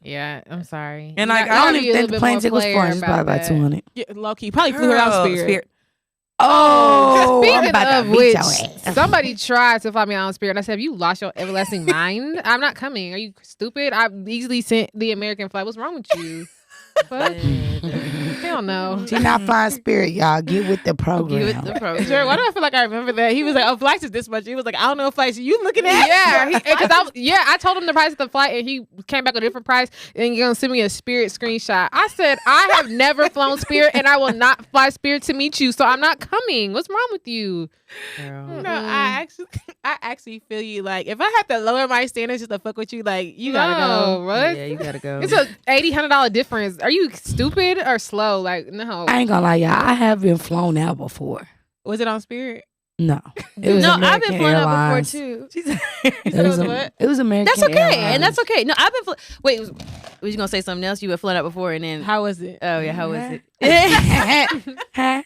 Yeah, I'm sorry. And like, I don't even think the plane ticket was $400. It's probably about $200. Yeah, low key, probably flew her out Spirit. Oh, speaking of which, ass. somebody tried to fly me on Spirit. And I said, "Have you lost your everlasting mind? I'm not coming. Are you stupid? I easily sent the American flight. What's wrong with you? Fuck. Hell no. She not flying Spirit, y'all. Get with the program. Get with the program. Sure, why do I feel like I remember that? He was like, "Oh, flights is this much." He was like, "I don't know if flights you looking at." Yeah, I told him the price of the flight, and he came back with a different price, and he's gonna send me a Spirit screenshot. I said, I have never flown Spirit, and I will not fly Spirit to meet you, so I'm not coming. What's wrong with you? No, I actually feel you. Like, if I had to lower my standards just to fuck with you, like, you gotta go. What? Yeah, you gotta go. It's a $80-$100 difference. Are you stupid or slow? Like, no. I ain't gonna lie, y'all. I have been flown out before. Was it on Spirit? No. It was I've been American flown out Airlines. before too. You said it was what? It was American That's okay, Airlines. and that's okay. No, I've been. Wait, was you gonna say something else? You been flown out before, and then How was it? oh yeah, how was it? Huh?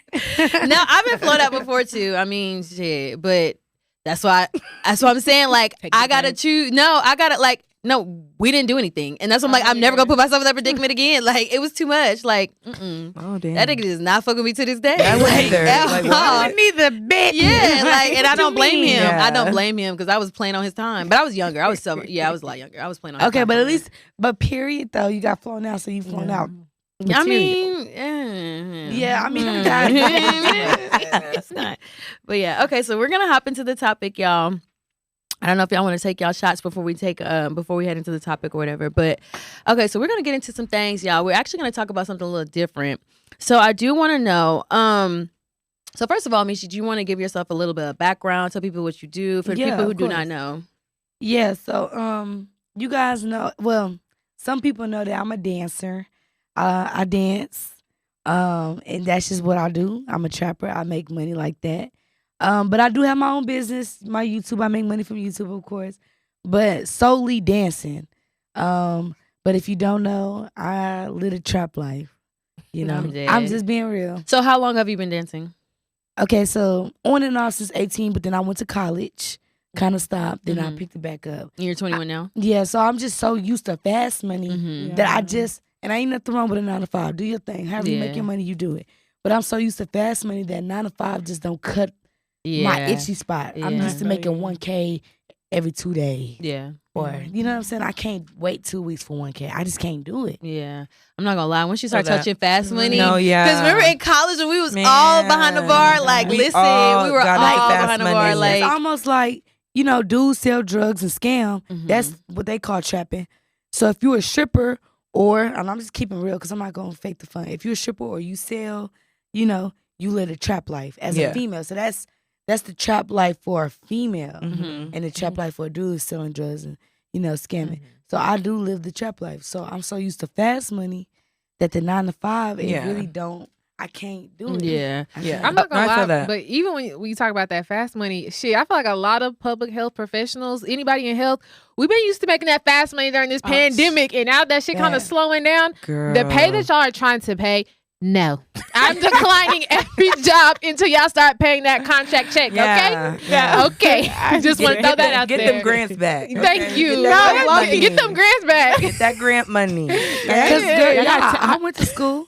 No, I've been flown out before too. I mean, shit, but that's why I'm saying, like, I gotta choose. No, I gotta, like, no, we didn't do anything, and that's why I'm like, I'm never gonna put myself in that predicament again. Like, it was too much. Like, Oh damn. that nigga is not fucking me to this day. I wouldn't Like, either. at Like, all. why? Neither bit. Yeah, like, and I don't blame him. Yeah. I don't blame him because I was playing on his time, but I was younger. I was a lot younger. I was playing on. His Okay, time. but at least, period though, you got flown out, so you flown out. I material. mean, Yeah, I mean, it's not. But yeah, okay. So we're gonna hop into the topic, y'all. I don't know if y'all want to take y'all shots before we head into the topic or whatever. But okay, so we're gonna get into some things, y'all. We're actually gonna talk about something a little different. So I do want to know. So first of all, Meechie, do you want to give yourself a little bit of background? Tell people what you do for Yeah, people who of do not course. know. Yeah, so you guys know. Well, some people know that I'm a dancer. I dance, and that's just what I do. I'm a trapper. I make money like that. But I do have my own business, my YouTube. I make money from YouTube, of course, but solely dancing. But if you don't know, I live a trap life. You know, I'm dead. I'm just being real. So how long have you been dancing? Okay, so on and off since 18, but then I went to college, kind of stopped, then I Mhm. picked it back up. You're 21 now. Yeah, so I'm just so used to fast money Mhm. that I just, and I ain't nothing wrong with a 9 to 5. Do your thing. However you Yeah. make your money, you do it. But I'm so used to fast money that 9 to 5 just don't cut Yeah. my itchy spot. I'm Yeah. used to making 1K every 2 days. Yeah. Or, you know what I'm saying? I can't wait 2 weeks for 1K. I just can't do it. Yeah. I'm not gonna lie. Once you start that. touching fast money, No, yeah. Because remember in college when we was all behind the bar, Man. like, We listen, all we were got all fast behind the money. bar, It's like, It's almost like, you know, dudes sell drugs and scam. Mhm. That's what they call trapping. So if you're a stripper or, and I'm just keeping real because I'm not going to fake the fun. If you're a stripper or you sell, you know, you live a trap life as Yeah. a female. So that's the trap life for a female. Mhm. And the trap life for a dude selling drugs and, you know, scamming. So I do live the trap life. So I'm so used to fast money that the 9 to 5, it Yeah. really don't, I can't do it. Yeah. I Yeah. can't. I'm not I gonna feel lie, that. but even when you talk about that fast money shit, I feel like a lot of public health professionals, anybody in health, we've been used to making that fast money during this pandemic, and now that shit kind Yeah. of slowing down. Girl. The pay that y'all are trying to pay, no, I'm declining every job until y'all start paying that contract check. Yeah. Okay, Yeah. okay. I just want to throw that out Get there. them grants back. Thank okay? you. Get that grant money. Get them grants back. Get that grant money. Because Yeah. I went to school.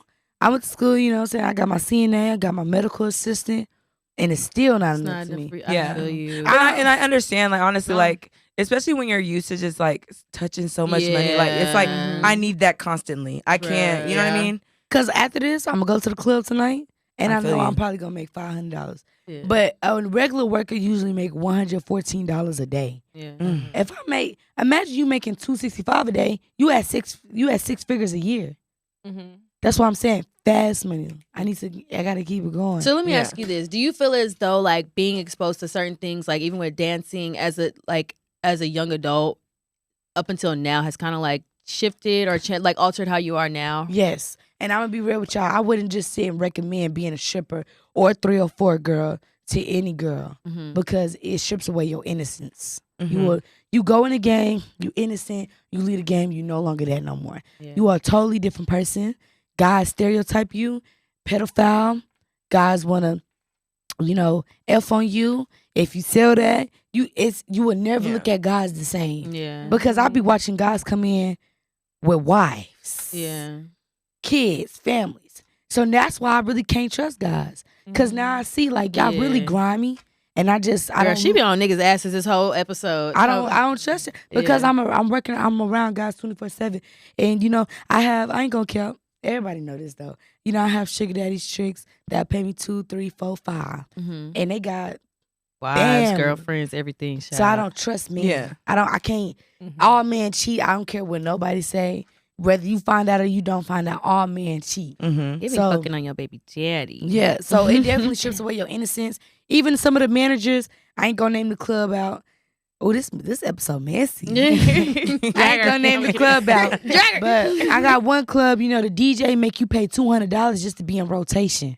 You know what I'm saying? I got my CNA, I got my medical assistant, and it's still not It's enough not to me. enough for- I Yeah. feel you. And I understand, like, honestly, like, especially when you're used to just like touching so much money, like, it's like Yeah. I need that constantly. I can't, you know what I Yeah. mean? Because after this, I'm going to go to the club tonight, and I I feel know you. I'm probably going to make $500. Yeah. But a regular worker usually make $114 a day. Yeah. If imagine you making $265 a day, you at six figures a year. That's what I'm saying. Fast money. I gotta keep it going. So let me Yeah. ask you this: do you feel as though, like, being exposed to certain things, like even with dancing as a young adult, up until now, has kind of like shifted or like altered how you are now? Yes. And I'm gonna be real with y'all. I wouldn't just sit and recommend being a stripper or a 304 girl to any girl Mhm. because it strips away your innocence. Mhm. You go in the game, you innocent, you leave the game, you no longer that no more. Yeah. You are a totally different person. Guys stereotype you, pedophile. Guys wanna, F on you. If you sell that, you will never look at guys the same. Yeah. Because I be watching guys come in with wives, kids, families. So that's why I really can't trust guys. Cause now I see like y'all really grimy, and I don't. She be on niggas' asses this whole episode. I don't trust it because I'm around guys 24/7, and you know I ain't gonna care. Everybody know this though. You know I have sugar daddies tricks that pay me 2, 3, 4, 5, and they got wives, girlfriends, everything. So I don't trust men. Yeah. I can't. All men cheat. I don't care what nobody say. Whether you find out or you don't find out, all men cheat. It be fucking on your baby daddy. Yeah, so it definitely strips away your innocence. Even some of the managers, I ain't gonna name the club out. Oh, this episode messy. I ain't gonna name the club out. But I got one club, you know, the DJ make you pay $200 just to be in rotation.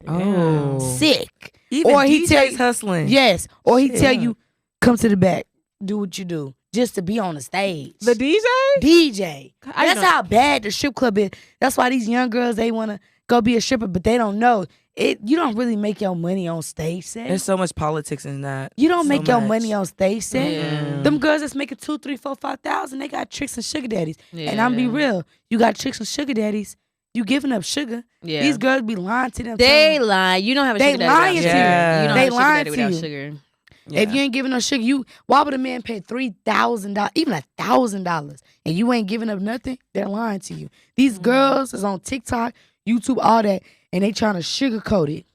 Oh. Sick. Even or he DJ's tell you, hustling. Yes. Or he tell you, come to the back, do what you do. Just to be on the stage. The DJ? DJ. That's how bad the strip club is. That's why these young girls, they want to go be a stripper, but they don't know. You don't really make your money on stage set. There's so much politics in that. You don't make your money on stage set. Yeah. Them girls that's making 2, 3, 4, 5,000, they got tricks and sugar daddies. Yeah. And I'm be real. You got tricks and sugar daddies. You giving up sugar. Yeah. These girls be lying to them. They lie. You don't have a sugar daddy lying without to sugar. you. You don't They have a sugar lying daddy to without you. sugar. Yeah. If you ain't giving no sugar, why would a man pay $3,000, even $1,000, and you ain't giving up nothing? They're lying to you. These girls is on TikTok, YouTube, all that, and they trying to sugarcoat it.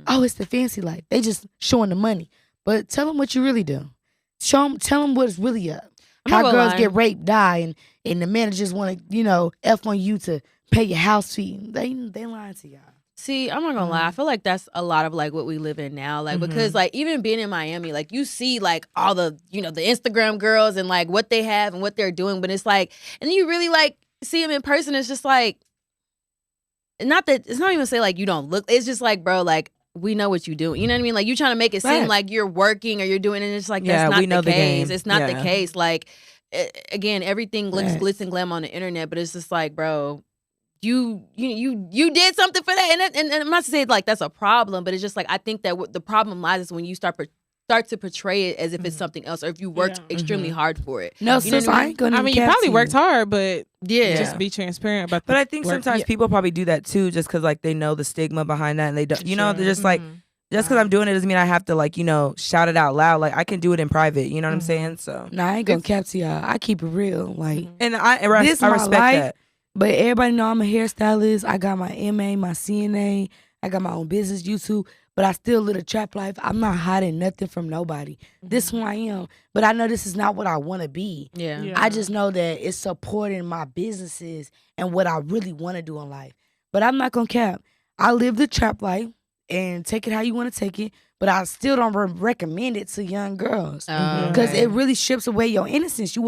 Oh, it's the fancy life. They just showing the money. But tell them what you really do. Tell them what's really up. How girls get raped, die, and the managers want to, you know, F on you to pay your house fee. They lying to y'all. See, I'm not gonna lie. I feel like that's a lot of like what we live in now. Like because like even being in Miami, like you see like all the, you know, the Instagram girls and like what they have and what they're doing, but it's like, and then you really like see them in person. It's just like, not that it's not even say like you don't look. It's just like, bro, like we know what you do. You know what I mean? Like you trying to make it seem like you're working or you're doing, and it's like that's not the case. It's not the case. Like again, everything looks glitz and glam on the internet, but it's just like, bro. You did something for that, and I'm not to say like that's a problem, but it's just like I think that the problem lies is when you start to portray it as if it's something else, or if you worked extremely hard for it. No, you know sis, I ain't gonna. I mean, you probably worked hard, but just be transparent about. But I think sometimes people probably do that too, just because like they know the stigma behind that, and they don't. You know, they're just like. Just because I'm doing it doesn't mean I have to like, you know, shout it out loud. Like I can do it in private. You know what I'm saying? So. Nah, I ain't gonna cap to y'all. I keep it real. Like, and I respect that. But everybody know I'm a hairstylist. I got my MA, my CNA. I got my own business, YouTube. But I still live a trap life. I'm not hiding nothing from nobody. This is who I am. But I know this is not what I want to be. Yeah. I just know that it's supporting my businesses and what I really want to do in life. But I'm not going to cap. I live the trap life and take it how you want to take it. But I still don't recommend it to young girls. Because it really strips away your innocence. You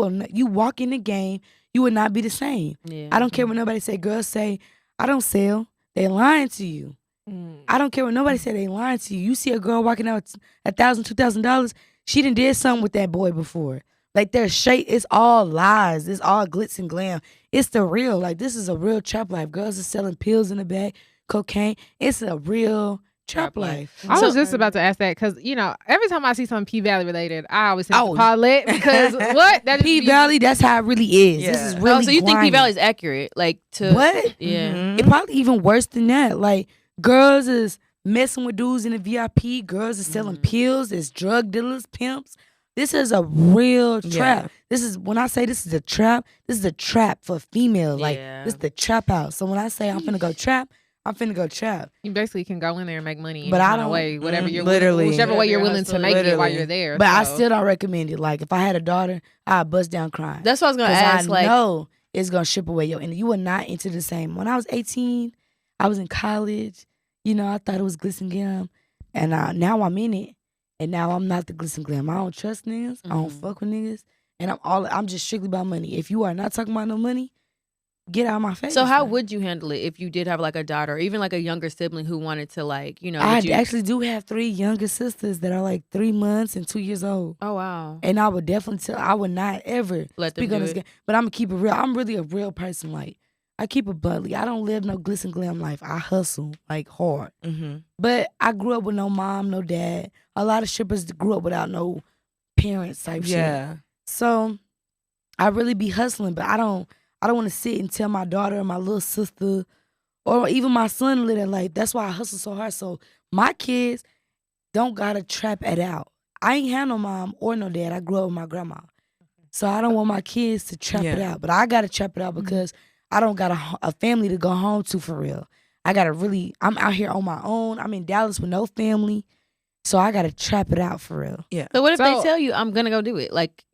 walk in the game, you would not be the same. Yeah. I don't care what nobody say. Girls say, I don't sell. They lying to you. I don't care what nobody say. They lying to you. You see a girl walking out $1,000, $2,000. She done did something with that boy before. Like their shade, it's all lies. It's all glitz and glam. It's the real. Like this is a real trap life. Girls are selling pills in the bag, cocaine. It's a real trap life. I was just about to ask that because, you know, every time I see something P-Valley related, I always think Paulette because what? That P-Valley, that's how it really is. Yeah. This is really so you think P-Valley's accurate? Like to what? Yeah. It probably even worse than that. Like girls is messing with dudes in the VIP. Girls is selling pills. It's drug dealers, pimps. This is a real trap. Yeah. This is when I say this is a trap. This is a trap for females. Like this is the trap house. So when I say I'm finna go trap, I'm finna go trap. You basically can go in there and make money, but I don't way whatever you're whichever way you're willing to make it while you're there. But I still don't recommend it. Like if I had a daughter, I'd bust down crying. That's what I was gonna ask. I know it's gonna strip away your, and you were not into the same. When I was 18, I was in college. You know, I thought it was glitz and glam, and now I'm in it, and now I'm not the glitz and glam. I don't trust niggas. I don't fuck with niggas, and I'm just strictly about money. If you are not talking about no money, get out of my face. So how would you handle it if you did have like a daughter or even like a younger sibling who wanted to like, you know? I actually do have 3 younger sisters that are like 3 months and 2 years old. Oh, wow. And I would definitely I would not ever let speak them on this game. But I'm going to keep it real. I'm really a real person. Like, I keep it bluntly. I don't live no glitz and glam life. I hustle like hard. Mm-hmm. But I grew up with no mom, no dad. A lot of strippers grew up without no parents type shit. So I really be hustling, but I don't want to sit and tell my daughter or my little sister or even my son to live that life. That's why I hustle so hard. So my kids don't gotta trap it out. I ain't had no mom or no dad. I grew up with my grandma. So I don't want my kids to trap it out. But I gotta trap it out because I don't got a family to go home to for real. I'm out here on my own. I'm in Dallas with no family. So I gotta trap it out for real. Yeah. So what if they tell you I'm gonna go do it? Like,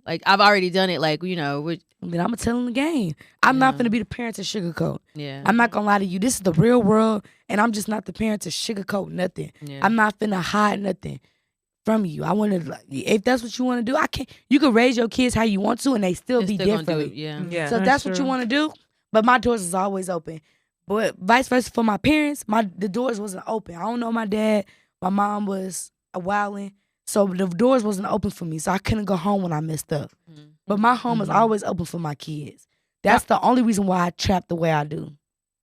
like I've already done it. Like, then I'm gonna tell them the game. I'm not gonna be the parent to sugarcoat. Yeah. I'm not gonna lie to you. This is the real world, and I'm just not the parent to sugarcoat nothing. Yeah. I'm not finna hide nothing from you. I want to, if that's what you want to do, I can't. You can raise your kids how you want to, and they still be different. Yeah. So if that's what you want to do, but my doors is always open. But vice versa for my parents, the doors wasn't open. I don't know my dad. My mom was a wildin', so the doors wasn't open for me. So I couldn't go home when I messed up. Mm-hmm. But my home is always open for my kids. That's the only reason why I trap the way I do.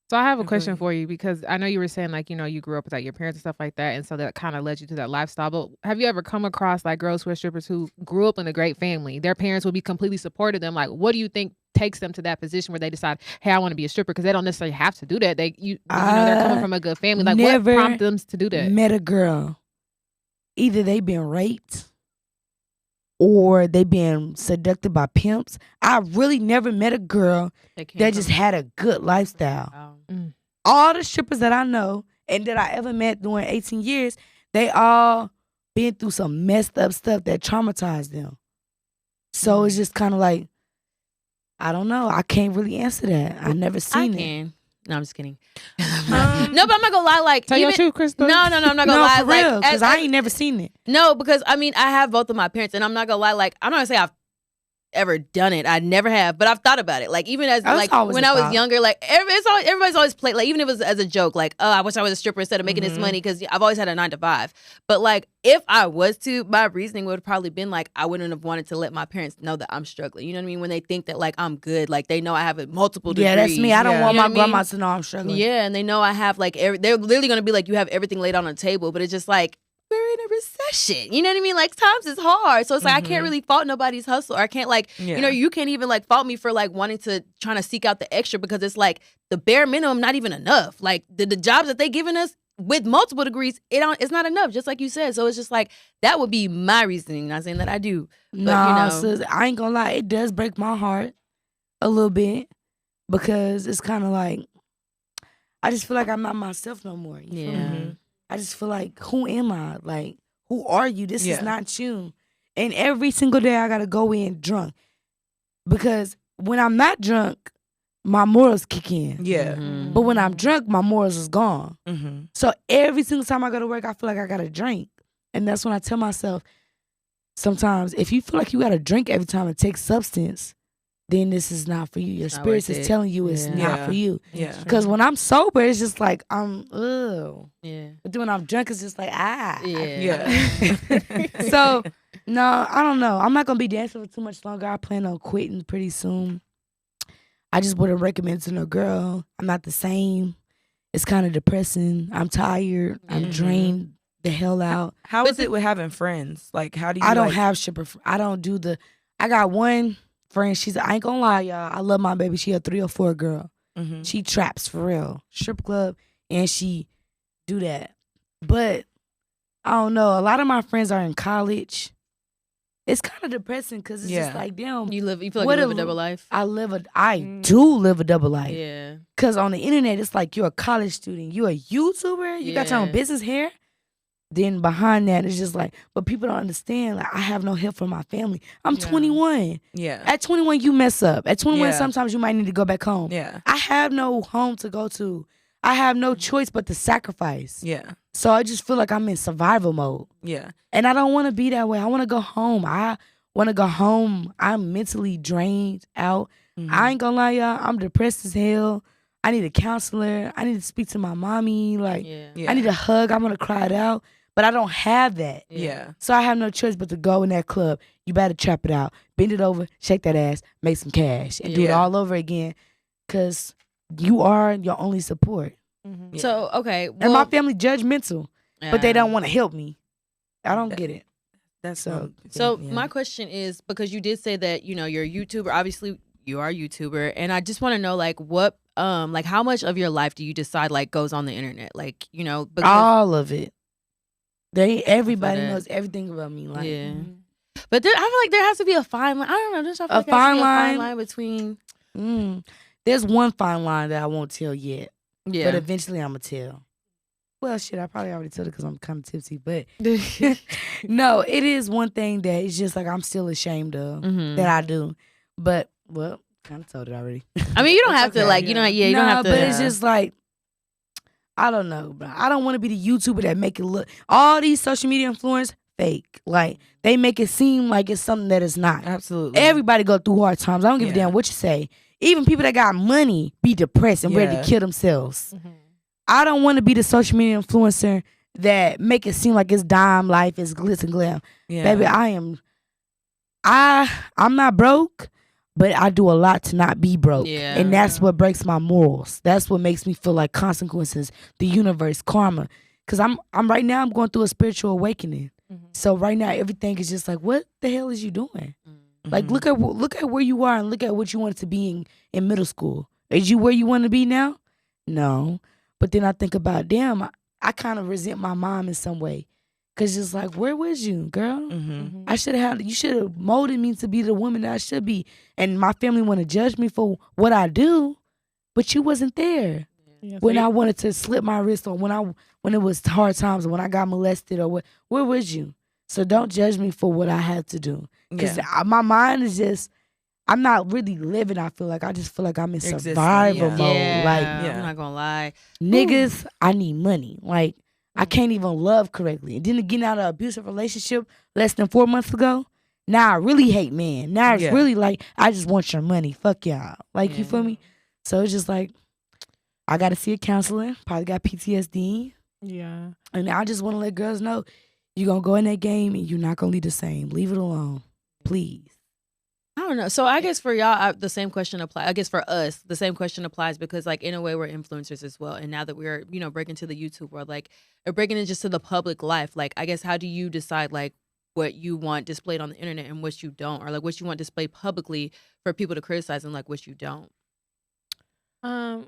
So I have a question for you, because I know you were saying like, you grew up without your parents and stuff like that. And so that kind of led you to that lifestyle. But have you ever come across like girls who are strippers who grew up in a great family? Their parents would be completely supportive of them. Like, what do you think takes them to that position where they decide, hey, I want to be a stripper? Because they don't necessarily have to do that. They're coming from a good family. Like, what prompted them to do that? Met a girl. Either they been raped or they been seduced by pimps. I really never met a girl that just had a good lifestyle. All the strippers that I know and that I ever met during 18 years, they all been through some messed up stuff that traumatized them. So it's just kind of like, I don't know. I can't really answer that. I never seen it. No, I'm just kidding. No, but I'm not gonna lie. Like, tell your truth, Crystal. No, I'm not gonna lie. For real, because like, I ain't never seen it. No, because I have both of my parents, and I'm not gonna lie. Like, I'm not gonna say I've ever done it. I never have, but I've thought about it. Like, even as like when I was younger, like everybody's always played. Like, even if it was as a joke, like, oh, I wish I was a stripper instead of making this money, because I've always had a 9-to-5. But like, if I was to, my reasoning would have probably been like, I wouldn't have wanted to let my parents know that I'm struggling. You know what I mean? When they think that like I'm good, like they know I have multiple degrees. Yeah, that's me. I don't want my grandma to know I'm struggling. Yeah, and they know I have like they're literally gonna be like, you have everything laid on the table, but it's just like, we're in a recession. You know what I mean? Like, times is hard. So it's like, I can't really fault nobody's hustle. Or I can't like, you can't even like fault me for like trying to seek out the extra, because it's like the bare minimum, not even enough. Like the jobs that they giving us with multiple degrees, it's not enough, just like you said. So it's just like, that would be my reasoning. Not saying that I do. But, sis, I ain't gonna lie. It does break my heart a little bit, because it's kind of like, I just feel like I'm not myself no more. You feel me? I just feel like, who am I? Like, who are you? This is not you. And every single day I gotta go in drunk, because when I'm not drunk, my morals kick in. Yeah. But when I'm drunk, my morals is gone. So every single time I go to work, I feel like I gotta drink. And that's when I tell myself, sometimes, if you feel like you gotta drink every time and take substance, then this is not for you. Your spirit is telling you it's not for you. Yeah. Because when I'm sober, it's just like, ugh. Yeah. But then when I'm drunk, it's just like, Yeah. So, no, I don't know. I'm not going to be dancing for too much longer. I plan on quitting pretty soon. I just wouldn't recommend to no girl. I'm not the same. It's kind of depressing. I'm tired. I'm drained the hell out. How is it with having friends? Like, how do you I don't have stripper. I don't do I got one friend. I ain't gonna lie, y'all. I love my baby. She a 3 or 4 girl. She traps for real. Strip club, and she do that. But I don't know. A lot of my friends are in college. It's kind of depressing, because it's just like, damn. You feel like you live a double life? I do live a double life. Yeah. Because on the internet, it's like, you're a college student. You're a YouTuber. You got your own business here. Then behind that, it's just like, but people don't understand. Like, I have no help from my family. I'm 21. Yeah. At 21, you mess up. At 21, sometimes you might need to go back home. Yeah. I have no home to go to. I have no choice but to sacrifice. Yeah. So I just feel like I'm in survival mode. Yeah. And I don't want to be that way. I want to go home. I want to go home. I'm mentally drained out. I ain't gonna lie, y'all. I'm depressed as hell. I need a counselor. I need to speak to my mommy. Like, I need a hug. I'm gonna cry it out. But I don't have that. Yeah. So I have no choice but to go in that club. You better trap it out. Bend it over, shake that ass, make some cash, and do it all over again. Because you are your only support. Mm-hmm. So okay, And my family judgmental, but they don't want to help me. I don't get it. That's so. My question is, because you did say that you're a YouTuber. Obviously, you are a YouTuber, and I just want to know what how much of your life do you decide goes on the internet? Because all of it. Everybody knows everything about me. Yeah. But I feel like there has to be a fine line. I don't know. There's a fine line between. There's one fine line that I won't tell yet. Yeah. But eventually I'm going to tell. Well, shit, I probably already told it because I'm kind of tipsy. But no, it is one thing that it's just I'm still ashamed of that I do. But, well, kind of told it already. I mean, you don't have to, you don't have to. But it's just I don't know, bro. I don't want to be the YouTuber that make it look. All these social media influencers, fake. They make it seem like it's something that it's not. Absolutely. Everybody go through hard times. I don't give a damn what you say. Even people that got money be depressed and ready to kill themselves. Mm-hmm. I don't want to be the social media influencer that make it seem like it's dime life, it's glitz and glam. Yeah. Baby, I'm not broke, but I do a lot to not be broke. Yeah. And that's what breaks my morals. That's what makes me feel like consequences, the universe, karma. Because I'm right now, I'm going through a spiritual awakening. Mm-hmm. So right now, everything is just what the hell is you doing? Mm-hmm. Look at where you are and look at what you wanted to be in middle school. Is you where you want to be now? No. But then I think about, damn, I kind of resent my mom in some way. Because it's where was you, girl? Mm-hmm. You should have molded me to be the woman that I should be. And my family want to judge me for what I do, but you wasn't there. Yeah, when I wanted to slip my wrist, or when it was hard times, or when I got molested, or where was you? So don't judge me for what I had to do. Because my mind is just, I'm not really living. I just feel like I'm in survival mode. I'm not gonna lie. Niggas, I need money. I can't even love correctly. And then getting out of an abusive relationship less than 4 months ago, now I really hate men. Now it's really I just want your money. Fuck y'all. You feel me? So it's just I got to see a counselor. Probably got PTSD. Yeah. And I just want to let girls know, you're going to go in that game and you're not going to leave the same. Leave it alone. Please. I don't know. So I guess for y'all, the same question applies. I guess for us, the same question applies because, in a way, we're influencers as well. And now that we're, breaking to the YouTube world, or breaking it just to the public life, I guess, how do you decide, what you want displayed on the internet and what you don't, or what you want displayed publicly for people to criticize and what you don't? I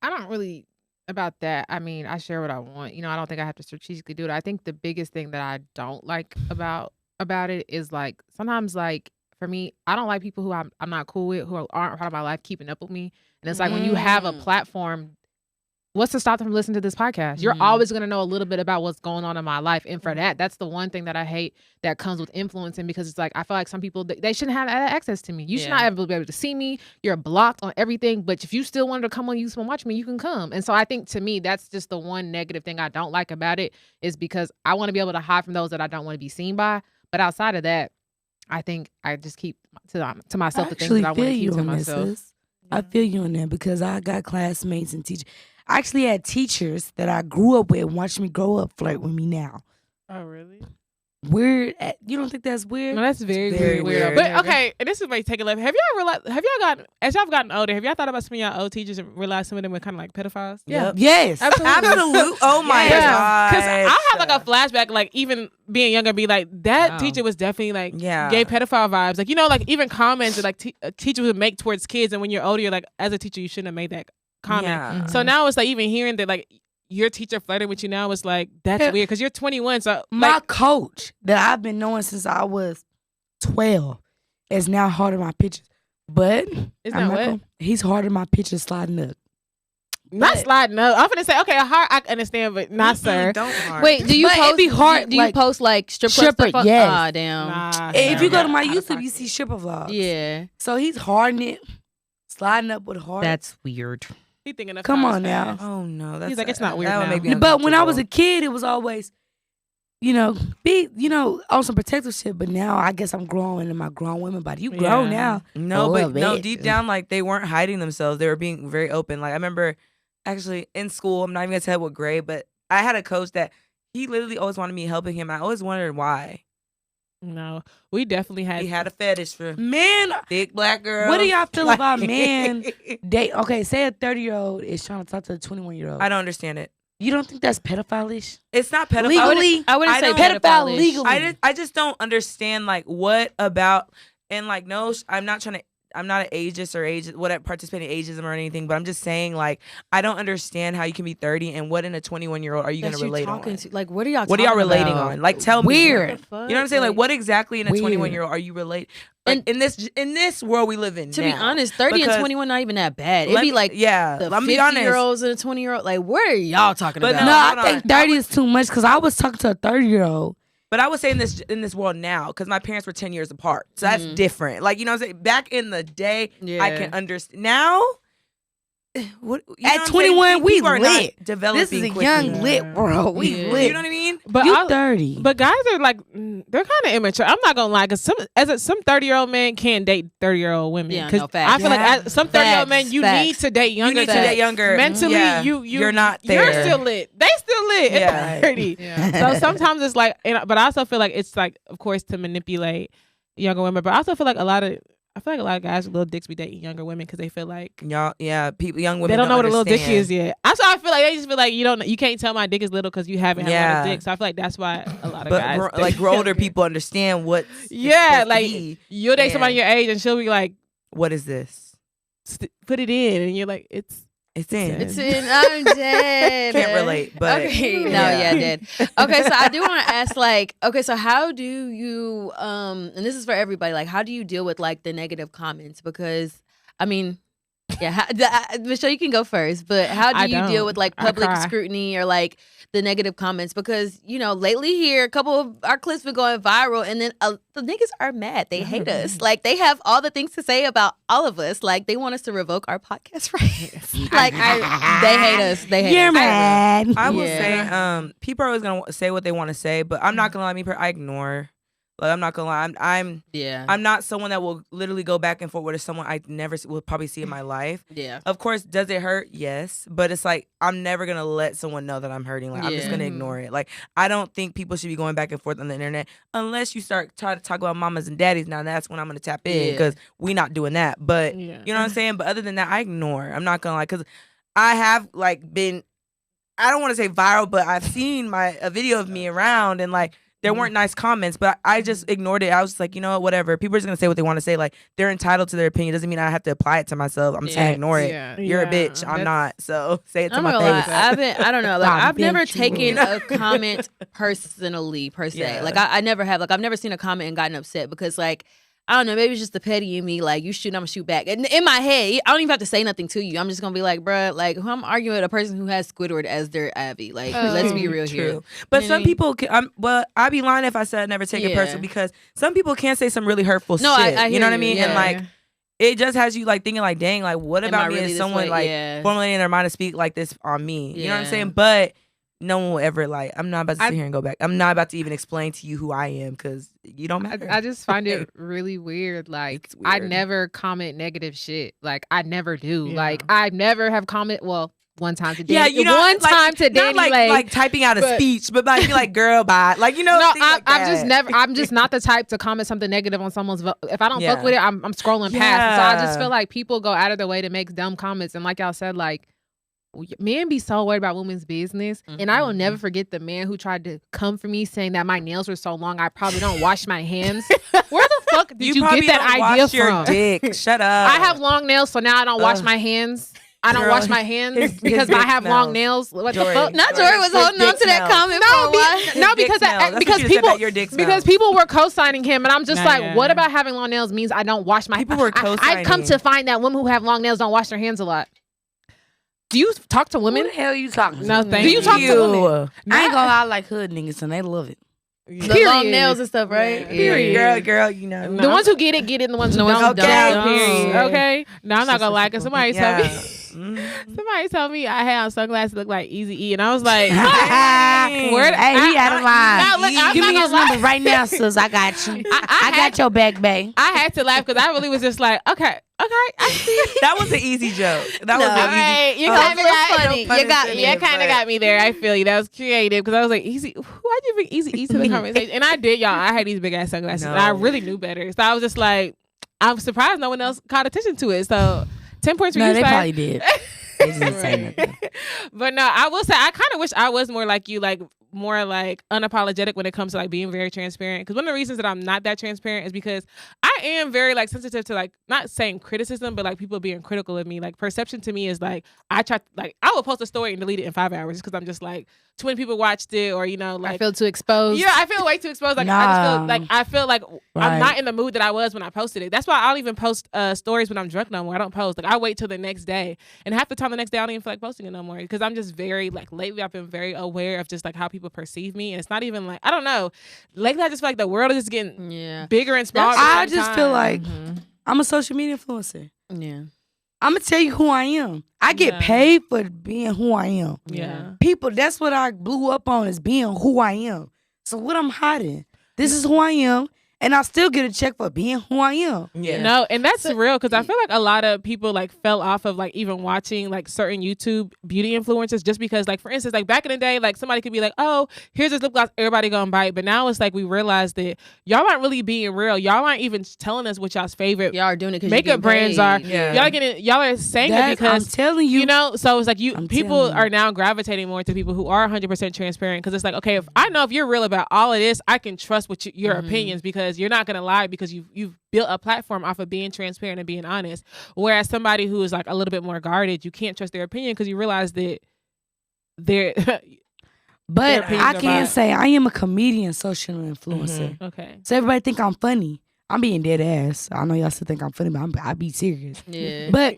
don't really about that. I mean, I share what I want. I don't think I have to strategically do it. I think the biggest thing that I don't like about it is sometimes for me, I don't like people who I'm not cool with, who aren't part of my life, keeping up with me. And it's when you have a platform, what's to stop them from listening to this podcast? You're always going to know a little bit about what's going on in my life. And for that's the one thing that I hate that comes with influencing, because it's I feel like some people, they shouldn't have access to me. You should not ever be able to see me. You're blocked on everything. But if you still wanted to come on YouTube and watch me, you can come. And so I think, to me, that's just the one negative thing I don't like about it, is because I want to be able to hide from those that I don't want to be seen by. But outside of that, I think I just keep to myself the things that I want to keep to myself. I feel you on that, because I got classmates and teachers. I actually had teachers that I grew up with and watched me grow up flirt with me now. Oh, really? Weird. You don't think that's weird? No, that's very weird. But okay, and this is my take a left. Have y'all gotten older, have y'all thought about some of y'all old teachers and realized some of them were kind of pedophiles? Yeah. Yes. Absolutely. Oh my God. Because I have a flashback, even being younger, be that teacher was definitely gay pedophile vibes. Even comments that teachers would make towards kids, and when you're older, you're as a teacher, you shouldn't have made that comment. Yeah. Mm-hmm. So now it's even hearing that your teacher flirting with you now is that's weird, because you're 21. So my coach that I've been knowing since I was 12 is now hard on my pictures. But he's hard on my pictures sliding up. Not sliding up. I'm gonna say, okay, hard I understand, but not sir. Don't hard. Wait, do you post? It'd be hard. Do you post stripper? Yes. Ah, damn. Nah, if you go to my YouTube, you see stripper vlogs. Yeah. So he's harding it, sliding up with hard. That's weird. He thinking of come on now. Oh no, he's it's not weird now. But when I was a kid, it was always, be on some protective shit. But now I guess I'm growing in my grown women body. You grown now. No, but no, deep down, they weren't hiding themselves. They were being very open. I remember actually in school, I'm not even gonna tell what grade, but I had a coach that he literally always wanted me helping him. I always wondered why. No, we definitely had. He had a fetish for Man, thick black girls. what do y'all feel about man date? Okay, say a 30-year-old is trying to talk to a 21-year-old. I don't understand it. You don't think that's pedophile-ish? It's not pedophile. Legally, I wouldn't say pedophile pedophile-ish. legally. I just don't understand like what about and like no, I'm not an ageist or whatever participating in ageism or anything, but I'm just saying like I don't understand how you can be 30 and what in a 21-year-old are you gonna relate on? Like what are y'all? What are y'all relating on? Like tell me. Weird. You know what I'm saying? Like what exactly in a Weird. 21-year-old are you relating? Like in this world we live in. To now, be honest, 30 and 21 not even that bad. It'd be like the I'm 50-year-olds and a 20-year-old. Like what are y'all talking But about? No, hold I think 30 is too much because I was talking to a 30-year-old. But I would say in this world now, because my parents were 10 years apart. So that's different. Like, you know what I'm saying? Back in the day, I can understand. Now, what, at 21, we lit. Developing This is a quickly. young lit, bro. We lit. You know what I mean? But You 30. But guys are like, they're kind of immature. I'm not gonna lie, because some 30-year-old men can't date 30-year-old women. Yeah, Cause no, facts. I feel like some 30-year-old men, you Facts. need to date younger. You need to date younger. Mentally, Yeah. you're not there. You're still lit. They still lit. Yeah. At 30. So sometimes it's like, but I also feel like it's like, of course, to manipulate younger women. But I also feel like a lot of guys with little dicks be dating younger women because they feel like people, young women. They don't know what a little dick understand. is yet. That's why I feel like they just feel like you can't tell my dick is little because you haven't had a lot of dick. So I feel like that's why a lot of guys like older people understand what. Like you'll date somebody your age and she'll be like, "What is this? Put it in," and you're like, "It's in." It's in. I'm dead. Can't relate, but okay, no, yeah, I did. Okay, so I do want to ask, like, okay, so how do you, and this is for everybody, like, how do you deal with like the negative comments? Because, I mean, yeah, Michelle, you can go first, but how do you deal with like public scrutiny or like the negative comments? Because lately here, a couple of our clips been going viral, and then the niggas are mad. They hate us. Like they have all the things to say about all of us. Like they want us to revoke our podcast rights. Like they hate us. They hate us. You're mad. I will say, people are always gonna say what they want to say, but I'm not gonna lie. I ignore. Like I'm not gonna lie. I'm not someone that will literally go back and forth with someone I never will probably see in my life. Yeah. Of course, does it hurt? Yes, but it's like I'm never gonna let someone know that I'm hurting. Like I'm just gonna ignore it. Like I don't think people should be going back and forth on the internet unless you start trying to talk about mamas and daddies. Now that's when I'm gonna tap in because we not doing that. But you know what I'm saying. But other than that, I ignore. I'm not gonna lie because I have like been. I don't want to say viral, but I've seen a video of me around and like. There weren't nice comments, but I just ignored it. I was just like, you know what, whatever. People are just going to say what they want to say. Like, they're entitled to their opinion. Doesn't mean I have to apply it to myself. I'm just going to ignore it. Yeah. You're a bitch. I'm not. So say it to my face. I don't know. Like, I've never taken a comment personally, per se. Yeah. Like, I never have. Like, I've never seen a comment and gotten upset because, like, I don't know, maybe it's just the petty in me. Like, you shoot, I'm gonna shoot back. And in my head, I don't even have to say nothing to you. I'm just gonna be like, bruh, like, I'm arguing with a person who has Squidward as their Abby. Like, let's be real here. But some people, I'd be lying if I said I'd never take it personal because some people can say some really hurtful shit. I you know what I mean? Yeah. And like, it just has you like thinking like, dang, like, what about me as someone like formulating their mind to speak like this on me? You know what I'm saying? But no one will ever like. I'm not about to sit here and go back. I'm not about to even explain to you who I am because you don't matter. I just find it really weird. Like weird. I never comment negative shit. Like I never do. Yeah. Like I never have comment. Well, one time to Danny. Yeah, you know, one time to Danny. Not like typing out a speech, but like be like, girl, bye. Like No, I'm just never. I'm just not the type to comment something negative on someone's. If I don't fuck with it, I'm scrolling past. So I just feel like people go out of their way to make dumb comments, and like y'all said, like. Men be so worried about women's business, and I will never forget the man who tried to come for me saying that my nails were so long I probably don't wash my hands. Where the fuck did you get that idea from? Dick. Shut up. I have long nails, so now I don't wash my hands. I don't wash my hands because I have long nails. What the fuck? Not Jory was holding on to that comment because people were co-signing him, and I'm just what about having long nails means I don't wash my hands? People were co-signing. I've come to find that women who have long nails don't wash their hands a lot. Do you talk to women? Who the hell are you talking to? No, thank you. Do you talk to women? I ain't gonna lie, I like hood niggas and they love it. The long nails and stuff, right? Period. Girl, you know. The ones who get it, and the ones who don't. Okay. Okay. No, I'm not gonna lie, because somebody tell me. Somebody told me I had on sunglasses that look like Easy E, and I was like, Hey, he out of line. Give me his number right now, sis. I got you. I got your back, babe. I had to laugh because I really was just like, okay, I see. That was an easy joke. That was an easy. You got kind me funny. You got me. You kind of got me there. I feel you. That was creative because I was like, Easy. Why'd you bring Easy E to the conversation? And I did, y'all. I had these big ass sunglasses. No. And I really knew better. So I was just like, I'm surprised no one else caught attention to it. So 10 points for you. No, they probably did. They didn't say nothing. But no, I will say I kind of wish I was more like you, like more like unapologetic when it comes to like being very transparent. Because one of the reasons that I'm not that transparent is because I am very like sensitive to like not saying criticism, but like people being critical of me. Like perception to me is like I will post a story and delete it in 5 hours because I'm just like too many people watched it, or you know, like I feel too exposed. Yeah, I feel way too exposed. Like I feel like I'm not in the mood that I was when I posted it. That's why I don't even post stories when I'm drunk no more. I don't post. Like I wait till the next day, and half the time the next day I don't even feel like posting it no more because I'm just very like lately I've been very aware of just like how people perceive me, and it's not even like I don't know. Lately I just feel like the world is just getting bigger and smaller. I just feel like I'm a social media influencer. Yeah. I'm gonna tell you who I am. I get paid for being who I am. Yeah. People, that's what I blew up on, is being who I am. So what I'm hiding? This is who I am. And I still get a check for being who I am. Yeah. No, and that's real because I feel like a lot of people like fell off of like even watching like certain YouTube beauty influencers just because like for instance like back in the day like somebody could be like, oh, here's this lip gloss, everybody gonna buy it. But now it's like we realize that y'all aren't really being real. Y'all aren't even telling us what y'all's favorite Y'all are doing it because makeup brands are. Yeah. Y'all are saying it because I'm telling you. you know, so it's like people telling you. are now gravitating more to people who are 100% transparent because it's like, okay, if I know if you're real about all of this, I can trust what your opinions because you're not gonna lie because you've built a platform off of being transparent and being honest. Whereas somebody who is like a little bit more guarded, you can't trust their opinion because you realize that they're. But I can say I am a comedian, social influencer. Okay. So everybody think I'm funny. I'm being dead ass. I know y'all still think I'm funny, but I be serious. Yeah. But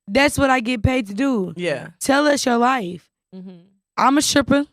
that's what I get paid to do. Yeah. Tell us your life. Mm-hmm. I'm a stripper.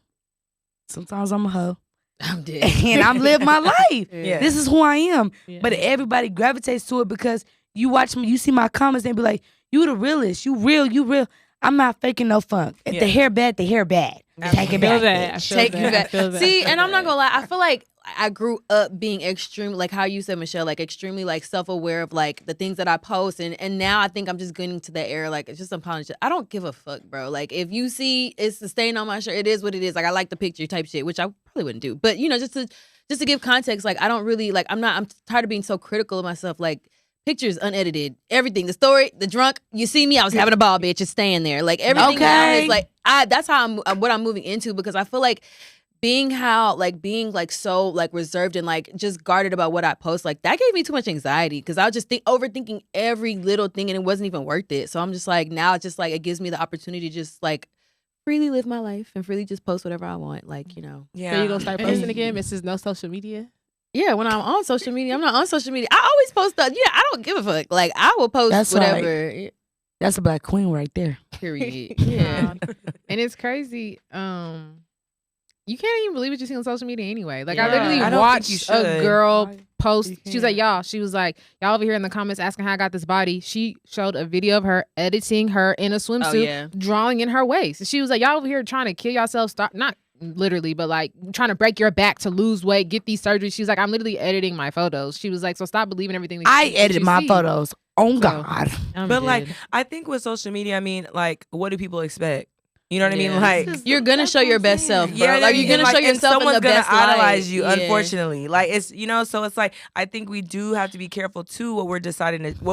Sometimes I'm a hoe. I'm dead. And I'm living my life. Yeah. This is who I am. Yeah. But everybody gravitates to it because you watch me, you see my comments, they be like, you the realest, you real. I'm not faking no funk. If the hair bad, the hair bad. Take it back. Take you back. See, and I'm not gonna lie, I feel like I grew up being extreme, like how you said, Michelle, like extremely like self-aware of like the things that I post, and now I think I'm just getting to that era, like it's just apology. I don't give a fuck, bro. Like if you see it's the stain on my shirt, it is what it is. Like I like the picture type shit, which I probably wouldn't do, but you know, just to give context, like I don't really like. I'm tired of being so critical of myself, like. Pictures unedited, everything. The story, the drunk. You see me, I was having a ball, bitch. It's staying there. Like everything now is like that's how what I'm moving into because I feel like being so like reserved and like just guarded about what I post, like that gave me too much anxiety because I was just overthinking every little thing and it wasn't even worth it. So I'm just like now it's just like it gives me the opportunity to just like freely live my life and freely just post whatever I want. Like, you know. Yeah. So you gonna start posting again, Mrs. No Social Media? Yeah, when I'm on social media, I'm not on social media. I always post stuff. Yeah, I don't give a fuck. Like I will post That's whatever. Right. That's a black queen right there. Period. Yeah. And it's crazy. You can't even believe what you see on social media anyway. Like Yeah. I literally I don't watched think you a should. girl post. You She was like, y'all over here in the comments asking how I got this body. She showed a video of her editing her in a swimsuit, drawing in her waist. She was like, y'all over here trying to kill yourself. Stop, not literally, but like trying to break your back to lose weight, get these surgeries. She's like, I'm literally editing my photos. She was like, so stop believing everything that I edit my photos. Oh God. But like, I think with social media, I mean, like, what do people expect? You know what I mean? Like, you're gonna show your best self, bro. yeah, like you're gonna show yourself in the best light. Someone's gonna idolize you, Yeah. unfortunately. Like it's, you know, so it's like I think we do have to be careful too what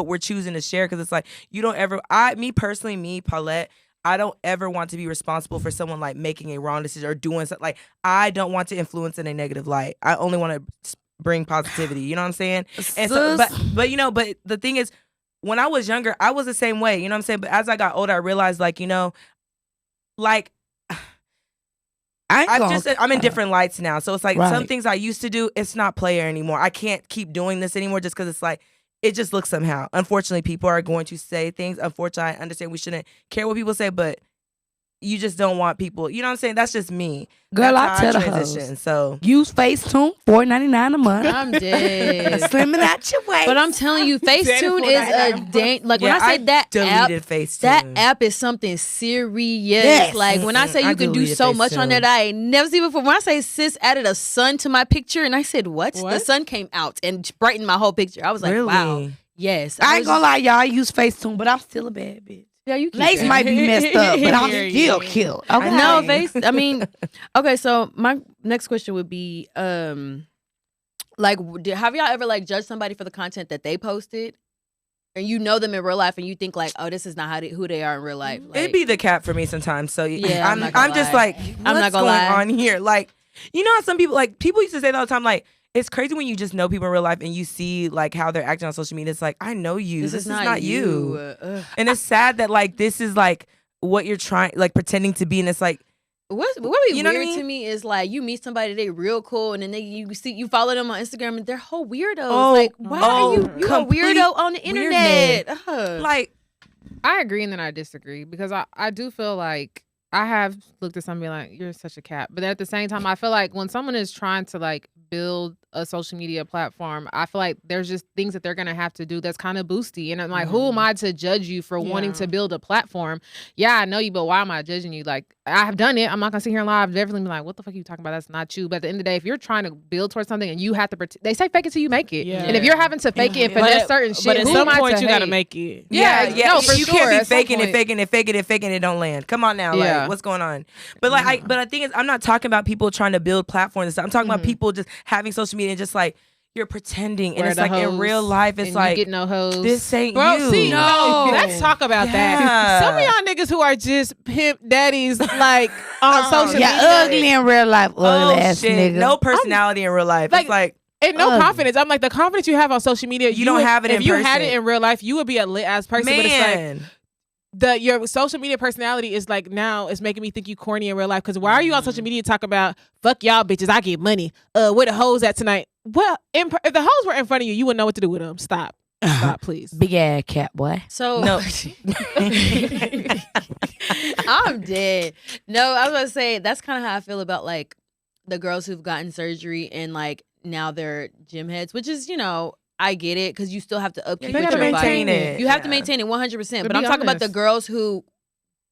we're choosing to share because it's like you don't ever. Me personally, Paulette. I don't ever want to be responsible for someone like making a wrong decision or doing something. Like I don't want to influence in a negative light. I only want to bring positivity. You know what I'm saying? And so, but you know, but the thing is, when I was younger, I was the same way. You know what I'm saying? But as I got older, I realized, like, you know, like I'm in different lights now. So it's like some things I used to do, it's not player anymore. I can't keep doing this anymore just because it's like. It just looks somehow. Unfortunately, people are going to say things. Unfortunately, I understand we shouldn't care what people say, but you just don't want people. You know what I'm saying? That's just me. Girl, That's I how tell the transition. hoes. So use Facetune, $4.99 a month. I'm dead. Slimming out your waist. But I'm telling you, Facetune is a like when I say that app, deleted Facetune. that app is something serious. Yes. Like when I say you can do deleted so much on Facetune. that, I ain't never seen before. When I say sis added a sun to my picture, and I said, what? The sun came out and brightened my whole picture. I was like, Really? wow. Yes. I ain't gonna lie, y'all. I use Facetune, but I'm still a bad bitch. Yeah, you can. Lace might be messed up, but I'm still cute. Okay. No, face. I mean, okay. So my next question would be, like, have y'all ever like judged somebody for the content that they posted, and you know them in real life, and you think like, oh, this is not who they are in real life? Like, it'd be the cap for me sometimes. So Yeah, I'm just like, I'm not what's gonna going lie. on here? Like, you know how some people used to say that all the time, like, it's crazy when you just know people in real life and you see like how they're acting on social media. It's like, I know you. This is not you. And it's sad that like this is like what you're trying, like pretending to be, and it's like, what be You know what weird I mean? to me is like you meet somebody, they real cool, and then you follow them on Instagram and they're whole weirdos. Oh, like, why are you a complete weirdo on the internet? like, I agree and then I disagree because I do feel like I have looked at somebody like, you're such a cat. But at the same time, I feel like when someone is trying to like build a social media platform, I feel like there's just things that they're going to have to do that's kind of boosty. And I'm like, who am I to judge you for wanting to build a platform? Yeah, I know you, but why am I judging you? Like, I have done it. I'm not going to sit here and lie. I've definitely been like, what the fuck are you talking about? That's not you. But at the end of the day, if you're trying to build towards something and you have to they say fake it till you make it. Yeah. And if you're having to fake it for that certain shit, but at who some am I point to you gotta hate? make it. Yeah, no, for you sure. can't be At some faking point. it, it don't land. Come on now, Yeah. like what's going on? But like, but the thing is, I'm not talking about people trying to build platforms and stuff. I'm talking about people just having social media and just like you're pretending, and Where it's the like in hoes real life, it's and like you get no hoes. this ain't Bro, you. see, No. let's talk about Yeah. that. Some of y'all niggas who are just pimp daddies, like on social Yeah, media, ugly in real life, ugly ass shit. nigga. No personality in real life. like- It's like and no Ugly. confidence. I'm like, the confidence you have on social media, You don't have it If in you had person. it in real life, you would be a lit ass person. But it's like man. your social media personality is like now it's making me think you corny in real life. Because why are you on social media talking about fuck y'all bitches? I get money. Where the hoes at tonight? Well, if the hoes were in front of you, you wouldn't know what to do with them. Stop, please. Big ass cat boy. So No. I'm dead. No, I was gonna say that's kind of how I feel about like the girls who've gotten surgery and like now they're gym heads, which is, you know, I get it because you still have to upkeep You with gotta your maintain body. it. You have to Yeah. maintain it 100%. To But be I'm talking about the honest. girls who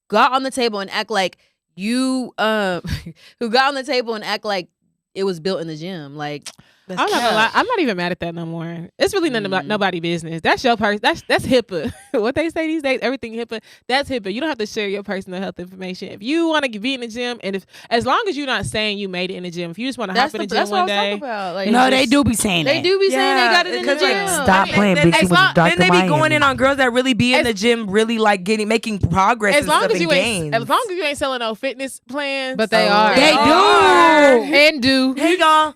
got on the table and act like you who got on the table and act like it was built in the gym. Like I'm not gonna lie. I'm not even mad at that no more. It's really nobody business. That's your person. That's HIPAA. What they say these days, everything HIPAA. That's HIPAA. You don't have to share your personal health information. If you want to be in the gym, and as long as you're not saying you made it in the gym, if you just want to hop in the gym that's what I one was talking day, about. Like, No, they do be saying They that. do be saying they got it in the 'cause, like, gym. Stop playing, bitch. You was Dr. Then they be Miami. going in on girls that really be in the gym, really like making progress as and long stuff as you in ain't, games. as long as you ain't selling no fitness plans, But they Oh, are. They do. And do. Hey y'all,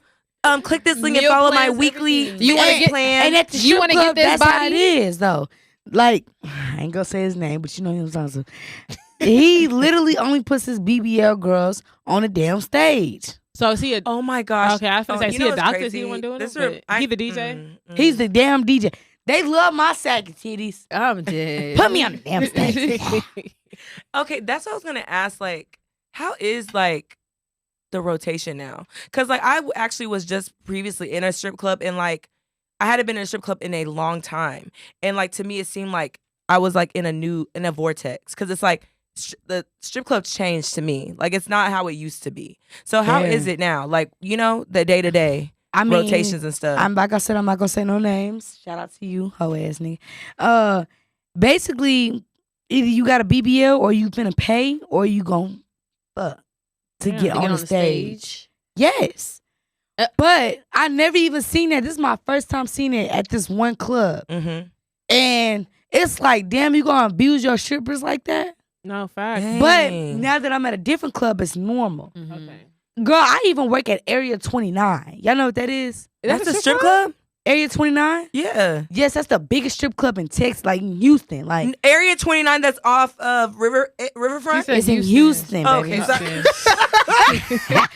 click this link and Meal follow my plans, weekly everything. You wanna diet get- plan. And at the You strip wanna club, get this that's how it body? is, though. Like, I ain't gonna say his name, but you know who I'm talking to. He literally only puts his BBL girls on a damn stage. so is he a? Oh my gosh. Okay, I was gonna say, is you he know a what's doctor? Is crazy? he the one doing This it? But he the DJ? He's the damn DJ. They love my saggy titties. I'm dead. Put me on the damn stage. Okay, that's what I was gonna ask. Like, how is like the rotation now? Because like I actually was just previously in a strip club, and like I hadn't been in a strip club in a long time, and like to me it seemed like I was like in a vortex, because it's like the strip club's changed to me. Like it's not how it used to be. So how Yeah. is it now? Like, you know, the day to day I mean, rotations and stuff. I'm like I said, I'm not gonna say no names. Shout out to you, hoe ass nigga. Basically, either you got a BBL or you finna pay or you gon' fuck to Yeah, get To on the stage. Yes. But I never even seen that. This is my first time seeing it at this one club. Mm-hmm. And it's like, damn, you gonna abuse your strippers like that? No facts. But Dang. now that I'm at a different club, it's normal. Mhm. Okay. Girl, I even work at Area 29. Y'all know what that is? That's a strip club? Area 29? Yeah. Yes, that's the biggest strip club in Texas, like in Houston. Like, Area 29 that's off of Riverfront? said it's in Houston, Oh, baby. okay, sorry.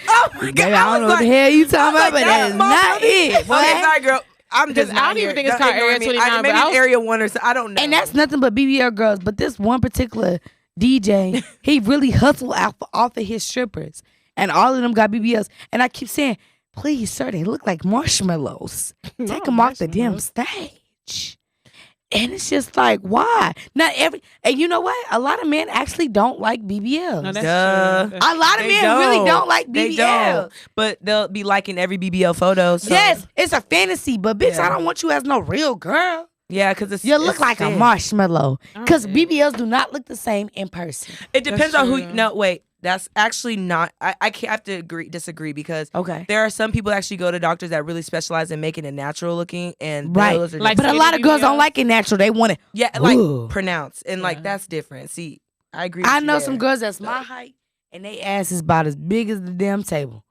Oh my God. Baby, I don't know what the hell you talking about, but that is not it, boy. Okay, sorry, girl. I'm just I don't even think it's called Area 29, Maybe but it's Area 1 or so. I don't know. And that's nothing but BBL girls. But this one particular DJ, he really hustled off of his strippers. And all of them got BBLs. And I keep saying, please, sir, they look like marshmallows. Take them off the damn stage. And it's just like, why? And you know what? A lot of men actually don't like BBLs. No, that's true. A lot of men really don't like BBLs. They don't. But they'll be liking every BBL photo. So. Yes, it's a fantasy. But bitch, I don't want you as no real girl. Yeah, because you look like a marshmallow. Because BBLs do not look the same in person. It depends on who. No, wait. That's actually not. I can't have to disagree because there are some people that actually go to doctors that really specialize in making it natural looking, and those are but a lot of girls don't like it natural. They want it like pronounced, and like that's different. See, I agree. I know some girls that's my height, and they ass is about as big as the damn table.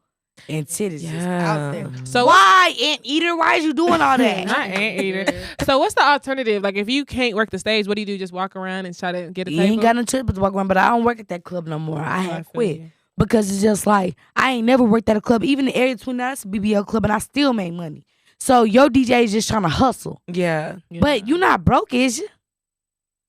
And titties just out there. So why, Anteater? Why is you doing all that? Not Anteater. So what's the alternative? Like if you can't work the stage, what do you do? Just walk around and try to get a table? You ain't got no choice but to walk around. But I don't work at that club no more. I had quit because it's just like I ain't never worked at a club. Even the Area 29, that's a BBL club, and I still made money. So your DJ is just trying to hustle. Yeah. But you not broke, is you?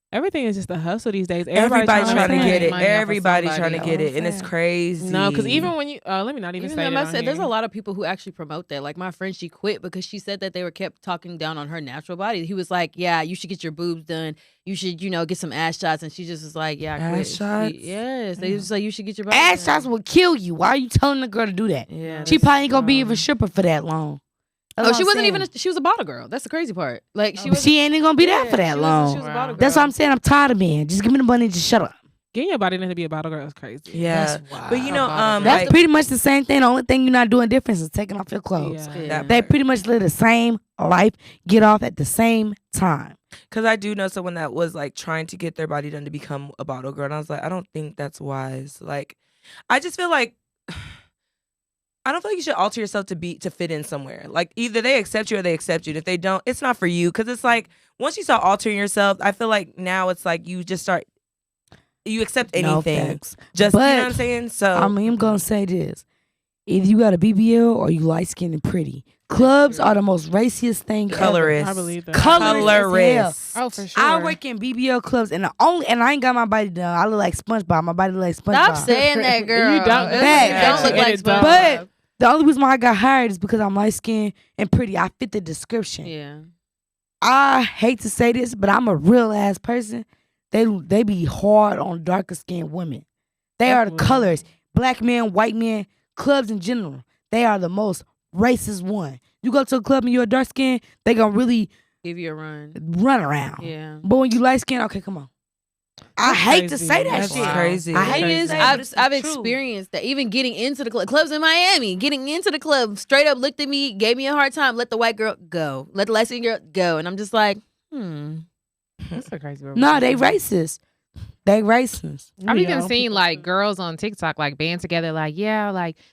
Everything is just a hustle these days. Everybody's trying to get it. Everybody's trying to get it, and it's crazy. No, because even when you, let me not even say that. There's a lot of people who actually promote that. Like my friend, she quit because she said that they were kept talking down on her natural body. He was like, "Yeah, you should get your boobs done. You should, get some ass shots." And she just was like, "Yeah, I quit." Ass shots? Yes, they just like you should get your body ass done. shots will kill you. Why are you telling the girl to do that? Yeah, she probably ain't gonna be even a stripper for that long. She wasn't even. She was a bottle girl. That's the crazy part. Like she ain't even gonna be that for that long. She was a bottle girl. That's what I'm saying. I'm tired of men. Just give me the money and just shut up. Getting your body to be a bottle girl is crazy. Yeah, but that's pretty much the same thing. The only thing you're not doing different is taking off your clothes. Yeah. They pretty much live the same life, get off at the same time. Because I do know someone that was like trying to get their body done to become a bottle girl, and I was like, I don't think that's wise. Like, I just feel like. I don't feel like you should alter yourself to fit in somewhere. Like either they accept you or they accept you. And if they don't, it's not for you. Because it's like once you start altering yourself, I feel like now it's like you just start. You accept anything. Just you know what I'm saying. So I'm gonna say this: either you got a BBL or you light skinned and pretty. Clubs are the most raciest thing colorist. I believe that. Colorist. Oh, for sure. I work in BBL clubs, and I ain't got my body done. I look like SpongeBob. My body look like SpongeBob. Stop saying that, girl. You don't look like SpongeBob. But the only reason why I got hired is because I'm light skinned and pretty. I fit the description. Yeah. I hate to say this, but I'm a real ass person. They be hard on darker skinned women. They are the colors. Black men, white men, clubs in general. They are the most racist one. You go to a club and you're a dark skin, they gonna really give you a run around. Yeah. But when you light skin, okay, come on. I hate to say that That's shit. crazy. I hate it is. I've experienced that. Even getting into the clubs in Miami, getting into the club, straight up looked at me, gave me a hard time. Let the white girl go. Let the light skin girl go. And I'm just like, That's a crazy. No, they racist. They racist. I've even seen like girls on TikTok like band together, like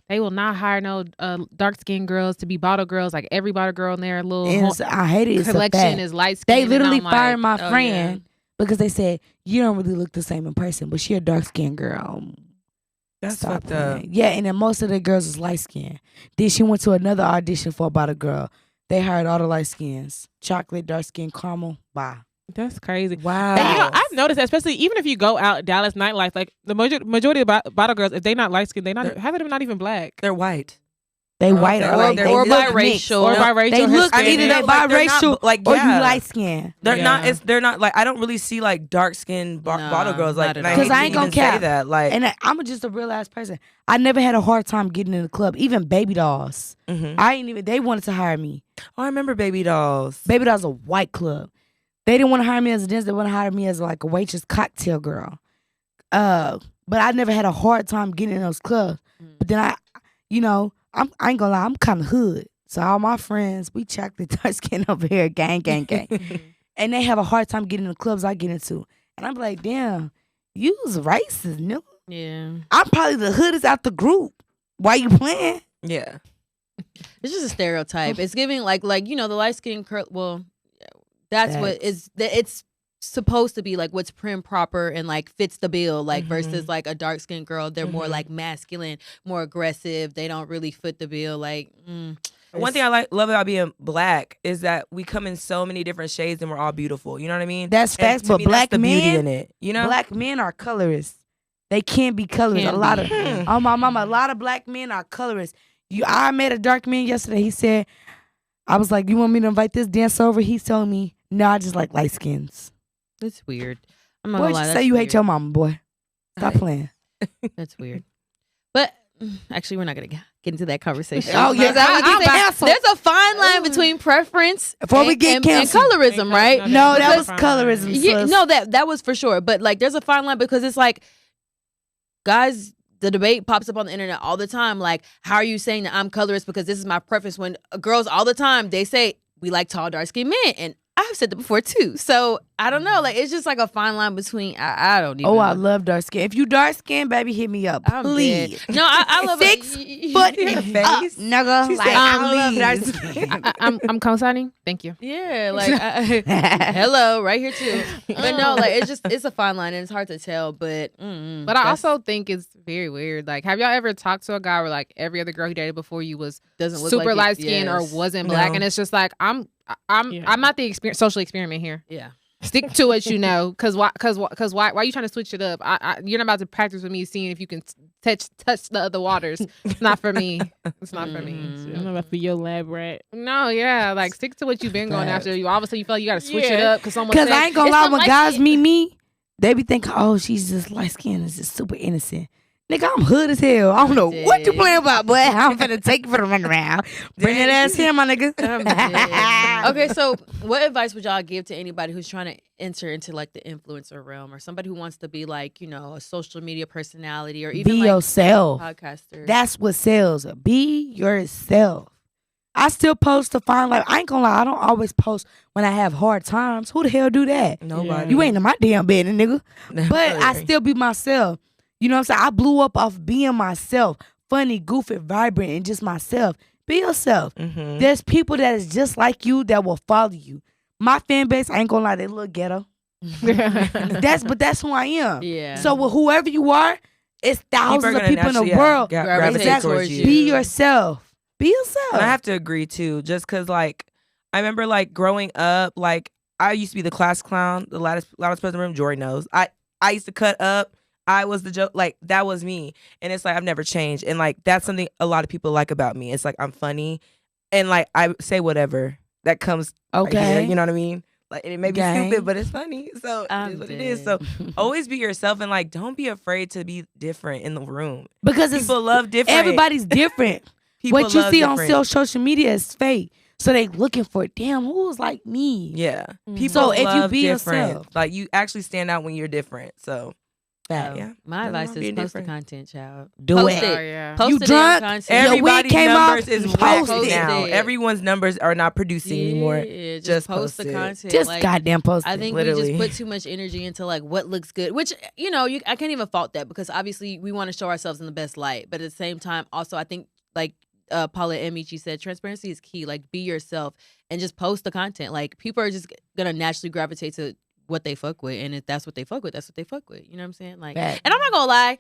they will not hire no dark skinned girls to be bottle girls. Like every bottle girl in their little I hate it. collection is light skinned. They literally fired my friend because they said you don't really look the same in person, but she a dark skinned girl. That's fucked up. Yeah, and then most of the girls is light skinned. Then she went to another audition for about a girl. They hired all the light skins, chocolate, dark skin, caramel. Bye. That's crazy. Wow. And, I've noticed, especially even if you go out Dallas nightlife, like the majority of bottle girls, if they not light skinned, half of them not even black. They're white. They white or biracial. Or biracial. They look either they biracial or you light skin. They're not. They're not like I don't really see like dark skinned bottle girls like because I ain't gonna say that like. And I'm just a real ass person. I never had a hard time getting in the club. Even Baby Dolls. Mm-hmm. I ain't even. They wanted to hire me. Oh, I remember Baby Dolls. Baby Dolls a white club. They didn't want to hire me as a dancer. They want to hire me as like a waitress, cocktail girl. But I never had a hard time getting in those clubs. But then I ain't gonna lie, I'm kind of hood. So all my friends, we chocolate dark skin over here, gang. And they have a hard time getting in the clubs I get into. And I'm like, damn, you was racist, nigga. Yeah. I'm probably the hoodest out the group. Why you playing? Yeah. It's just a stereotype. It's giving like the light skin that's what is it's supposed to be like what's prim proper and like fits the bill like versus like a dark skinned girl. They're more like masculine, more aggressive. They don't really fit the bill. Like One thing I love about being black is that we come in so many different shades and we're all beautiful. You know what I mean? That's facts, to but me, black that's the men, beauty in it. You know, black men are colorists. They can't be colorists. Can A lot be. of oh my mama, a lot of black men are colorists. I met a dark man yesterday. He said, I was like, "You want me to invite this dancer over?" He told me, "No, I just like light skins." That's weird. I'm not Boy, gonna lie, just that's say you weird. hate your mama, boy. Stop Hey. playing. That's weird. But actually, we're not gonna get into that conversation. Oh, yeah, Because I I'm would say canceled. there's a fine line between preference Before we and, get and canceled. colorism, right? No, that Because- was colorism. Yeah, sis. no, that was for sure. But like, there's a fine line because it's like, guys, the debate pops up on the internet all the time. Like, how are you saying that I'm colorist because this is my preference? When girls all the time they say we like tall, dark skinned men, and I've said that before too. So I don't know. Like, it's just like a fine line between. I don't even. Oh, I know. love dark skin. If you dark skin, baby, hit me up, I'm please. dead. No, I love 6 it. foot in face, nigga. She Like, said, I love please. dark skin. I'm co-signing. Thank you. Yeah, like hello, right here too. But no, like it's a fine line and it's hard to tell. But But I also think it's very weird. Like, have y'all ever talked to a guy where like every other girl he dated before you was doesn't look super like light skinned or yes. wasn't black, No. and it's just like I'm not the social experiment here. Yeah. Stick to what you know, because why are you trying to switch it up? You're not about to practice with me, seeing if you can touch the other waters. It's not for me. It's not for me. Mhm. I'm about to be your lab rat. No, yeah, like stick to what you've been going after. You obviously you feel like you got to switch it Yeah. up because someone. Because said, I ain't gonna "It's lie, the when light guys skin." meet me, they be thinking, oh, she's just light skinned, is just super innocent. Nigga, I'm hood as hell. I don't know what you dead. playing about, boy. I'm finna take you for the run around. Bring that ass here, my nigga. I'm dead. Okay, so what advice would y'all give to anybody who's trying to enter into like the influencer realm, or somebody who wants to be like, you know, a social media personality, or even Be like yourself. podcaster? That's what sells. Be yourself. I still post to find like I ain't gonna lie, I don't always post when I have hard times. Who the hell do that? Nobody. You ain't in my damn bed, nigga. But I still be myself. You know what I'm saying? I blew up off being myself. Funny, goofy, vibrant, and just myself. Be yourself. Mhm. There's people that is just like you that will follow you. My fan base, I ain't gonna lie, they look ghetto. That's who I am. Yeah. So with whoever you are, it's thousands of gonna people in the naturally, world. gravitate Exactly. towards you. Be yourself. Be yourself. And I have to agree too, just because like I remember like growing up, like I used to be the class clown, the loudest person in the room. Jory knows. I used to cut up. I was the joke. Like that was me, and it's like I've never changed. And like that's something a lot of people like about me. It's like I'm funny, and like I say whatever that comes. Right here, Okay. you know what I mean? Like and it may be Gang. stupid, but it's funny. So it is what it is. So always be yourself, and like don't be afraid to be different in the room. because it's People love different. everybody's different. People What you love see on different. social media is fake. So they looking for, damn, who was like me? Yeah. Mhm. People So if you love be different. yourself. Like you actually stand out when you're different. So Fact. yeah. My Nothing advice wrong is being post different. the content, child. Do Post it. Oh, it. yeah. Post You the drunk? damn content. Your wig Everybody's came numbers off, is post whacked it. now. it. Everyone's numbers are not producing anymore. Yeah, Just post post the it. content. Just like, goddamn post I it. think we Literally. just put too much energy into like what looks good, which you know, I can't even fault that because obviously we want to show ourselves in the best light, but at the same time, also I think like Paula and Meechie said, transparency is key. Like be yourself and just post the content. Like people are just gonna naturally gravitate to what they fuck with, and if that's what they fuck with, that's what they fuck with. You know what I'm saying? Like, Fact. and I'm not gonna lie.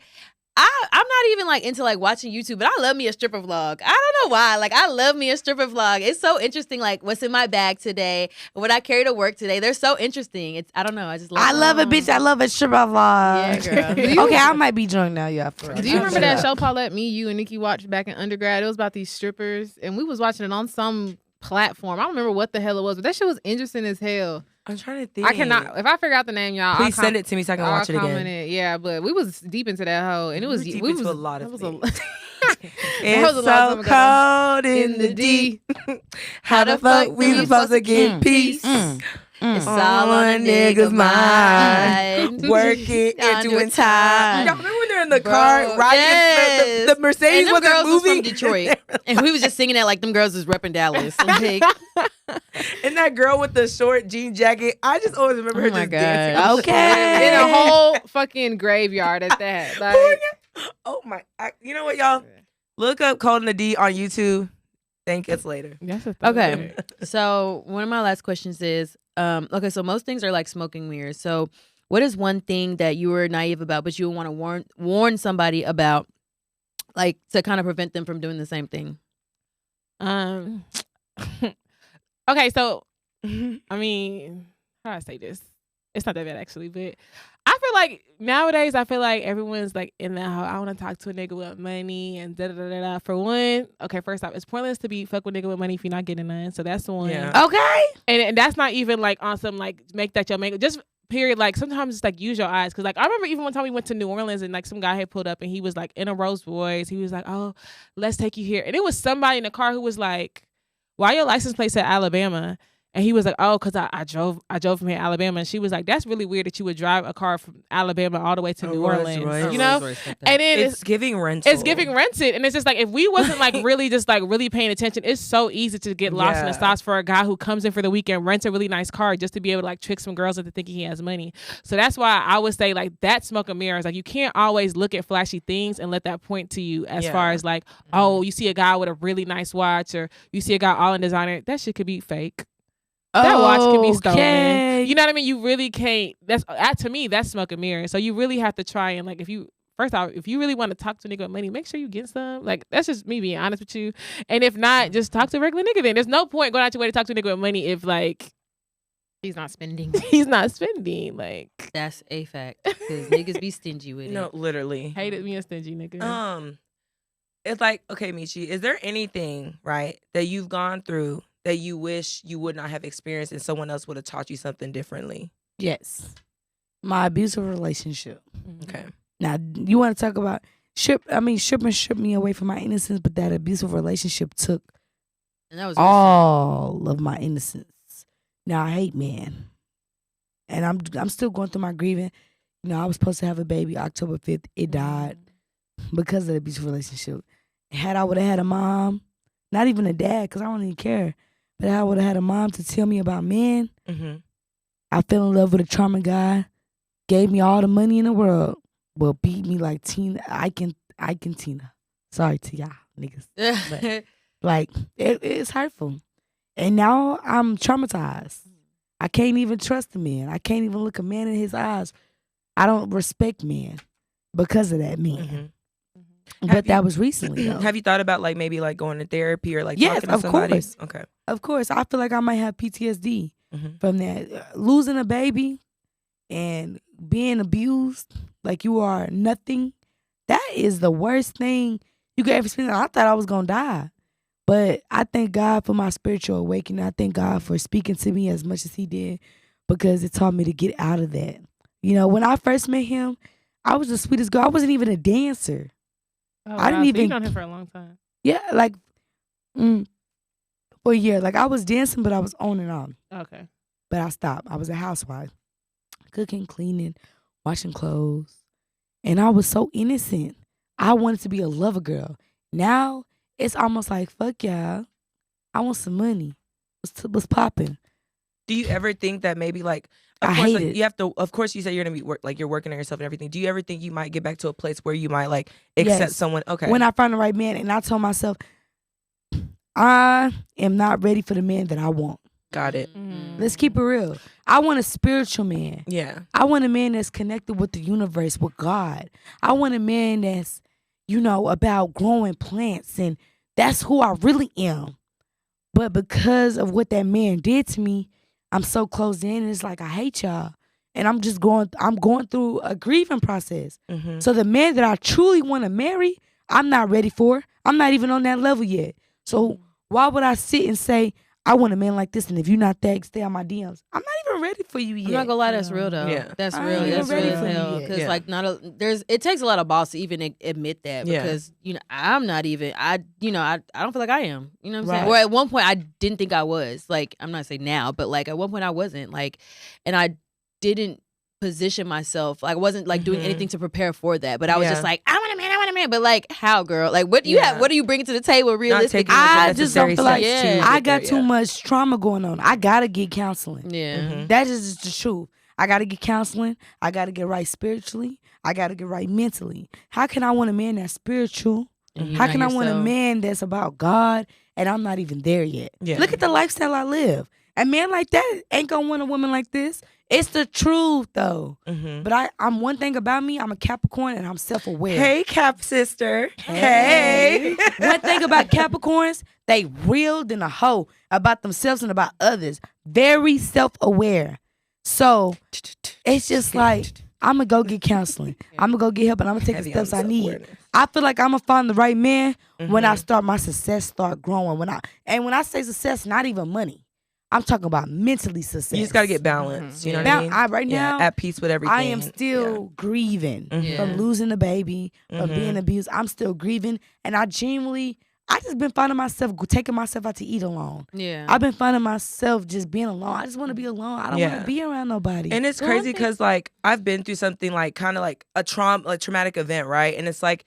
I'm not even like into like watching YouTube, but I love me a stripper vlog. I don't know why. Like I love me a stripper vlog. It's so interesting. Like what's in my bag today, what I carry to work today. They're so interesting. It's I don't know. I just love I them. love it, bitch. I love a stripper vlog. Yeah, girl. Okay, I might be drunk now, y'all. For real. Do you remember Shut that up. show Paulette, me, you, and Nikki watched back in undergrad? It was about these strippers, and we was watching it on some platform. I don't remember what the hell it was, but that shit was interesting as hell. I'm trying to think. I cannot. If I figure out the name, y'all, Please send it to me so I can watch it again. It. Yeah, but we was deep into that hoe, and it was We're deep we into was a lot of that was things. That It's was a long so time cold in the D. How the fuck we supposed to get peace? It's all on a nigga's mind. Work it Down into to a a time. time. Y'all remember when they're in the Bro, car riding? yes. The Mercedes And them wasn't girls was moving. from Detroit, and we was just singing that like them girls was repping Dallas. Like, And that girl with the short jean jacket, I just always remember her Oh my just God. dancing. Okay. in a whole fucking graveyard at that. Like, Oh my! You know what, y'all? Look up "Cold in the D" on YouTube. Thank us later. That's a okay, so one of my last questions is, okay, so most things are like smoking mirrors. So, what is one thing that you were naive about, but you want to warn somebody about, like to kind of prevent them from doing the same thing? Okay, so I mean, how do I say this? It's not that bad actually, but I feel like nowadays everyone's like in that I want to talk to a nigga with money and da da da da. For one, okay, first off, it's pointless to be fuck with nigga with money if you're not getting none. So that's the one. Yeah. Okay. And that's not even like on some like make that your make just period. Like sometimes it's like use your eyes, because like I remember even one time we went to New Orleans and like some guy had pulled up and he was like in a Rolls Royce. He was like, "Oh, let's take you here," and it was somebody in the car who was like, "Why your license plate said Alabama?" And he was like, "Oh, because I drove from here, Alabama." And she was like, "That's really weird that you would drive a car from Alabama all the way to New Orleans, you know?" And then it's giving rental. It's giving rented, and it's just like if we wasn't like really just like really paying attention, it's so easy to get lost in the sauce for a guy who comes in for the weekend, rents a really nice car just to be able to like trick some girls into thinking he has money. So that's why I would say like that smoke and mirrors. Like you can't always look at flashy things and let that point to you as far as like, oh, you see a guy with a really nice watch or you see a guy all in designer. That shit could be fake. That watch can be stolen. You know what I mean? You really can't. That's to me, that's smoke and mirrors. So you really have to try and like if you really want to talk to a nigga with money, make sure you get some. Like that's just me being honest with you. And if not, just talk to a regular nigga. Then there's no point going out your way to talk to a nigga with money if like he's not spending. He's not spending. Like that's a fact. Because niggas be stingy with it. No, literally. Hated me a stingy nigga. It's like, okay, Meechie, is there anything right that you've gone through that you wish you would not have experienced and someone else would have taught you something differently? Yes. My abusive relationship. Okay. Now, you want to talk about stripping me away from my innocence, but that abusive relationship took and that was all of my innocence. Now I hate men. And I'm still going through my grieving. You know, I was supposed to have a baby October 5th. It died because of the abusive relationship. Had I would have had a mom, not even a dad, because I don't even care, but I would have had a mom to tell me about men. I fell in love with a charming guy, gave me all the money in the world, but beat me like Tina. I can Tina. Sorry to y'all niggas. But, like, it's hurtful. And now I'm traumatized. I can't even trust a man. I can't even look a man in his eyes. I don't respect men because of that man. But that was recently, though. Have you thought about like maybe like going to therapy or like yes, talking to somebody? Course. Okay. Of course. I feel like I might have PTSD from that. Losing a baby and being abused like you are nothing, that is the worst thing you could ever experience. I thought I was going to die. But I thank God for my spiritual awakening. I thank God for speaking to me as much as he did because it taught me to get out of that. You know, when I first met him, I was the sweetest girl. I wasn't even a dancer. Oh, I didn't even. You've known him for a long time. Yeah, like for a year. Like I was dancing, but I was on and on. Okay. But I stopped. I was a housewife, cooking, cleaning, washing clothes, and I was so innocent. I wanted to be a lover girl. Now it's almost like fuck y'all. I want some money. What's popping? Do you ever think that maybe like? I hate it. You have to. Of course, you say you're gonna be you're working on yourself and everything. Do you ever think you might get back to a place where you might like accept someone? Okay. When I find the right man, and I told myself, I am not ready for the man that I want. Got it. Let's keep it real. I want a spiritual man. Yeah. I want a man that's connected with the universe, with God. I want a man that's, about growing plants, and that's who I really am. But because of what that man did to me, I'm so closed in, and it's like I hate y'all. And I'm going through a grieving process. So the man that I truly want to marry, I'm not ready for. I'm not even on that level yet. So why would I sit and say, I want a man like this, and if you're not that, stay on my DMs. I'm not even ready for you yet. I'm not gonna lie, that's real though. Yeah. That's I real. ain't That's ready real for as you hell. yet. Because it takes a lot of balls to even admit that. Because I'm not even. I don't feel like I am. You know what I'm saying? Or at one point I didn't think I was. Like I'm not saying now, but like at one point I wasn't. Like, and I didn't position myself. Like I wasn't like doing anything to prepare for that. But I was just like, I want a man. But like, how, girl? Like, what do you have? What do you bring to the table? Realistically, I just don't feel like I got there, too much trauma going on. I gotta get counseling. Yeah, that is the truth. I gotta get counseling. I gotta get right spiritually. I gotta get right mentally. How can I want a man that's spiritual? How can I want a man that's about God and I'm not even there yet? Yeah. Look at the lifestyle I live. And men like that ain't gonna want a woman like this. It's the truth, though. But I'm one thing about me. I'm a Capricorn, and I'm self-aware. Hey, Cap sister. Hey. One thing about Capricorns, they real than a hoe about themselves and about others. Very self-aware. So it's just like, I'm gonna go get counseling. I'm gonna go get help, and I'm gonna take the steps I need. I feel like I'm gonna find the right man when I start my success start growing. When I say success, not even money. I'm talking about mentally success. You just gotta get balanced. You know what I mean? Right now, at peace with everything. I am still grieving from losing the baby, from being abused. I'm still grieving, and I just been finding myself taking myself out to eat alone. Yeah, I've been finding myself just being alone. I just want to be alone. I don't want to be around nobody. And it's crazy because like I've been through something like kind of like a traumatic event, right? And it's like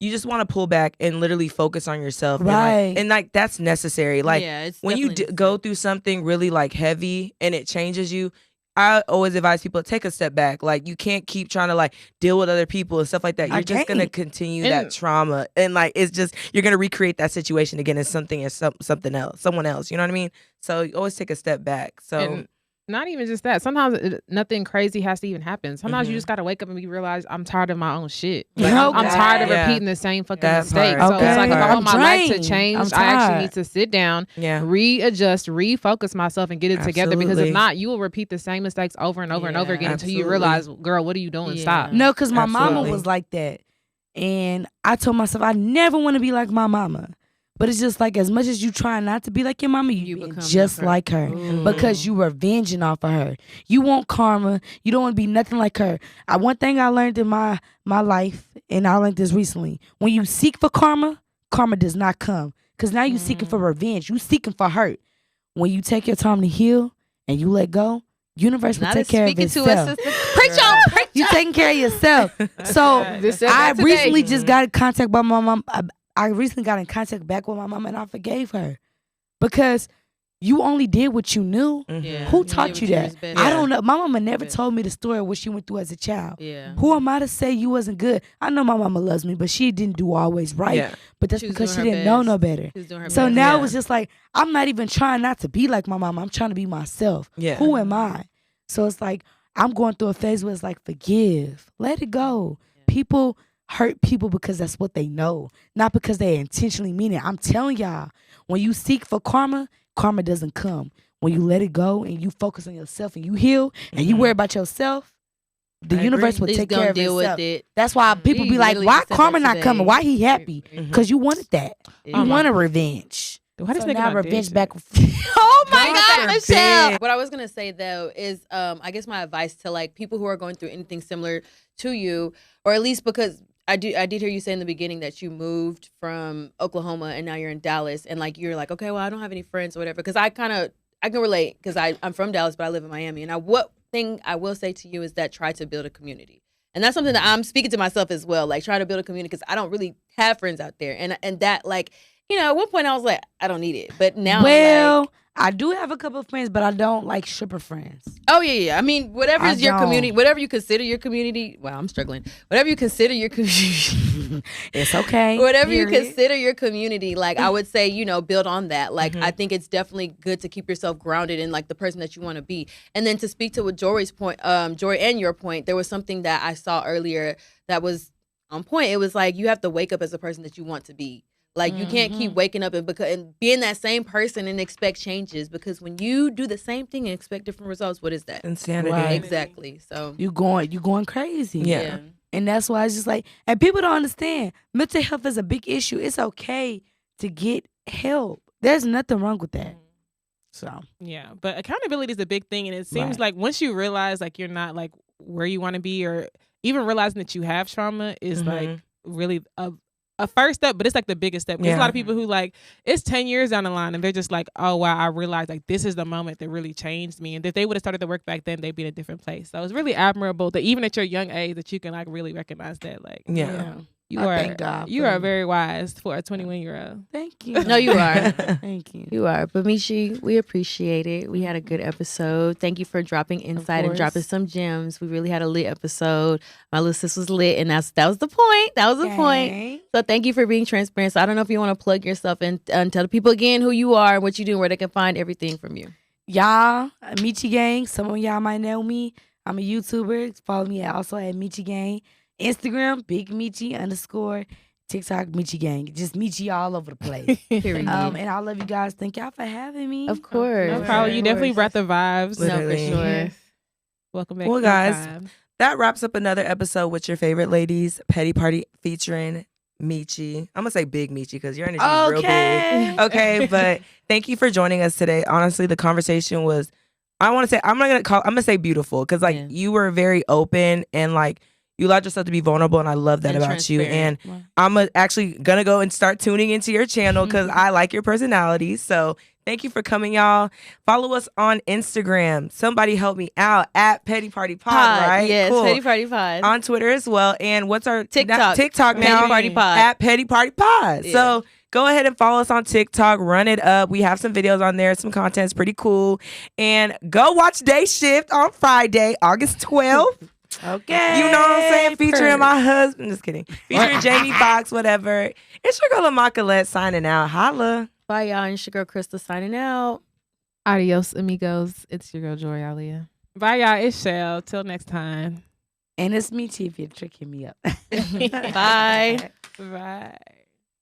you just want to pull back and literally focus on yourself, right? And like that's necessary. Like it's when you go through something really like heavy and it changes you. I always advise people to take a step back. Like you can't keep trying to like deal with other people and stuff like that. You're just gonna continue that trauma, and like it's just you're gonna recreate that situation again as something someone else. You know what I mean? So you always take a step back. So. And not even just that. Sometimes nothing crazy has to even happen. Sometimes you just gotta wake up and realize I'm tired of my own shit. Like, I'm tired of repeating the same fucking mistake. So it's like if I want my life to change, I actually need to sit down, readjust, refocus myself, and get it together. Because if not, you will repeat the same mistakes over and over and over again until you realize, girl, what are you doing? Stop. No, because my mama was like that, and I told myself I never want to be like my mama. But it's just like as much as you try not to be like your mama, you become just like her. Because you revenging off of her. You want karma. You don't want to be nothing like her. One thing I learned in my life, and I learned this recently, when you seek for karma, karma does not come. Because now you seeking for revenge. You seeking for hurt. When you take your time to heal and you let go, universe will take care of itself. Preach on. You taking care of yourself. So I recently just got in contact with my mom. I recently got in contact back with my mom, and I forgave her because you only did what you knew. Who taught you that? I don't know. My mama never told me the story of what she went through as a child. Who am I to say you wasn't good? I know my mama loves me, but she didn't do always right. But that's because she didn't know no better. So now it's just like, I'm not even trying not to be like my mama. I'm trying to be myself. Who am I? So it's like, I'm going through a phase where it's like, forgive. Let it go. People hurt people because that's what they know, not because they intentionally mean it. I'm telling y'all, when you seek for karma, karma doesn't come. When you let it go and you focus on yourself and you heal and you worry about yourself, the universe will take care of itself. That's why people be like, why karma not coming? Why he happy? Because you wanted that. You want a revenge. Why does so now revenge back? Oh my God, Michelle! What I was gonna say though is, I guess my advice to like people who are going through anything similar to you, or at least because I did hear you say in the beginning that you moved from Oklahoma and now you're in Dallas, and like you're like, okay, well I don't have any friends or whatever. Because I can relate because I'm from Dallas but I live in Miami, and what thing I will say to you is that try to build a community. And that's something that I'm speaking to myself as well, like try to build a community because I don't really have friends out there, and that like. You know, at one point I was like, I don't need it. But now I do have a couple of friends, but I don't like stripper friends. Oh, yeah. I mean, whatever is your community, whatever you consider your community. Wow, I'm struggling. Whatever you consider your community. It's okay. Whatever you consider your community, like I would say, build on that. Like I think it's definitely good to keep yourself grounded in like the person that you want to be. And then to speak to what Jory's point, Jory and your point, there was something that I saw earlier that was on point. It was like you have to wake up as a person that you want to be. Like, you can't keep waking up and being that same person and expect changes, because when you do the same thing and expect different results, what is that? Insanity. Right. Exactly. So you going crazy. Yeah. And that's why it's just like, and people don't understand, mental health is a big issue. It's okay to get help. There's nothing wrong with that. So yeah, but accountability is a big thing, and it seems like once you realize like you're not like where you want to be, or even realizing that you have trauma is like really a first step, but it's like the biggest step. There's a lot of people who like it's 10 years down the line and they're just like, oh wow, I realized like this is the moment that really changed me, and if they would have started the work back then, they'd be in a different place. So it's really admirable that even at your young age that you can like really recognize that. Like you are very wise for a 21-year-old. Thank you. No, you are. Thank you. You are. But Meechie, we appreciate it. We had a good episode. Thank you for dropping insight and dropping some gems. We really had a lit episode. My little sis was lit, and that was the point. That was the point. So thank you for being transparent. So I don't know if you want to plug yourself and tell the people again who you are, what you do, and where they can find everything from you. y'all, Meechie Gang. Some of y'all might know me. I'm a YouTuber. Follow me also at Meechie Gang. Instagram, Big Meechie _ TikTok, Meechie Gang. Just Meechie all over the place. Period. And I love you guys. Thank y'all for having me. Of course. No problem. You definitely brought the vibes. Literally. No, for sure. Welcome back. Well, guys, anytime. that wraps up another episode with your favorite ladies, Petty Party featuring Meechie. I'm gonna say Big Meechie because your energy is real big. Okay, but thank you for joining us today. Honestly, the conversation was, I'm gonna say beautiful because you were very open and like you allowed yourself to be vulnerable, and I love that about you. And I'm actually gonna go and start tuning into your channel because I like your personality. So thank you for coming, y'all. Follow us on Instagram. Somebody help me out at Petty Party Pod, right? Yes, cool. Petty Party Pod. On Twitter as well. And what's our TikTok? TikTok now? Petty Party Pod. At Petty Party Pod. Yeah. So go ahead and follow us on TikTok. Run it up. We have some videos on there. Some content's pretty cool. And go watch Day Shift on Friday, August 12th. Okay. You know what I'm saying? Featuring my husband. Just kidding. Featuring Jamie Foxx, whatever. It's your girl Amakalette signing out. Holla. Bye, y'all. And it's your girl Crystal signing out. Adios, amigos. It's your girl, Joy Alia. Bye, y'all. It's Shell. Till next time. And it's Meechie if you're tricking me up. Bye. Bye.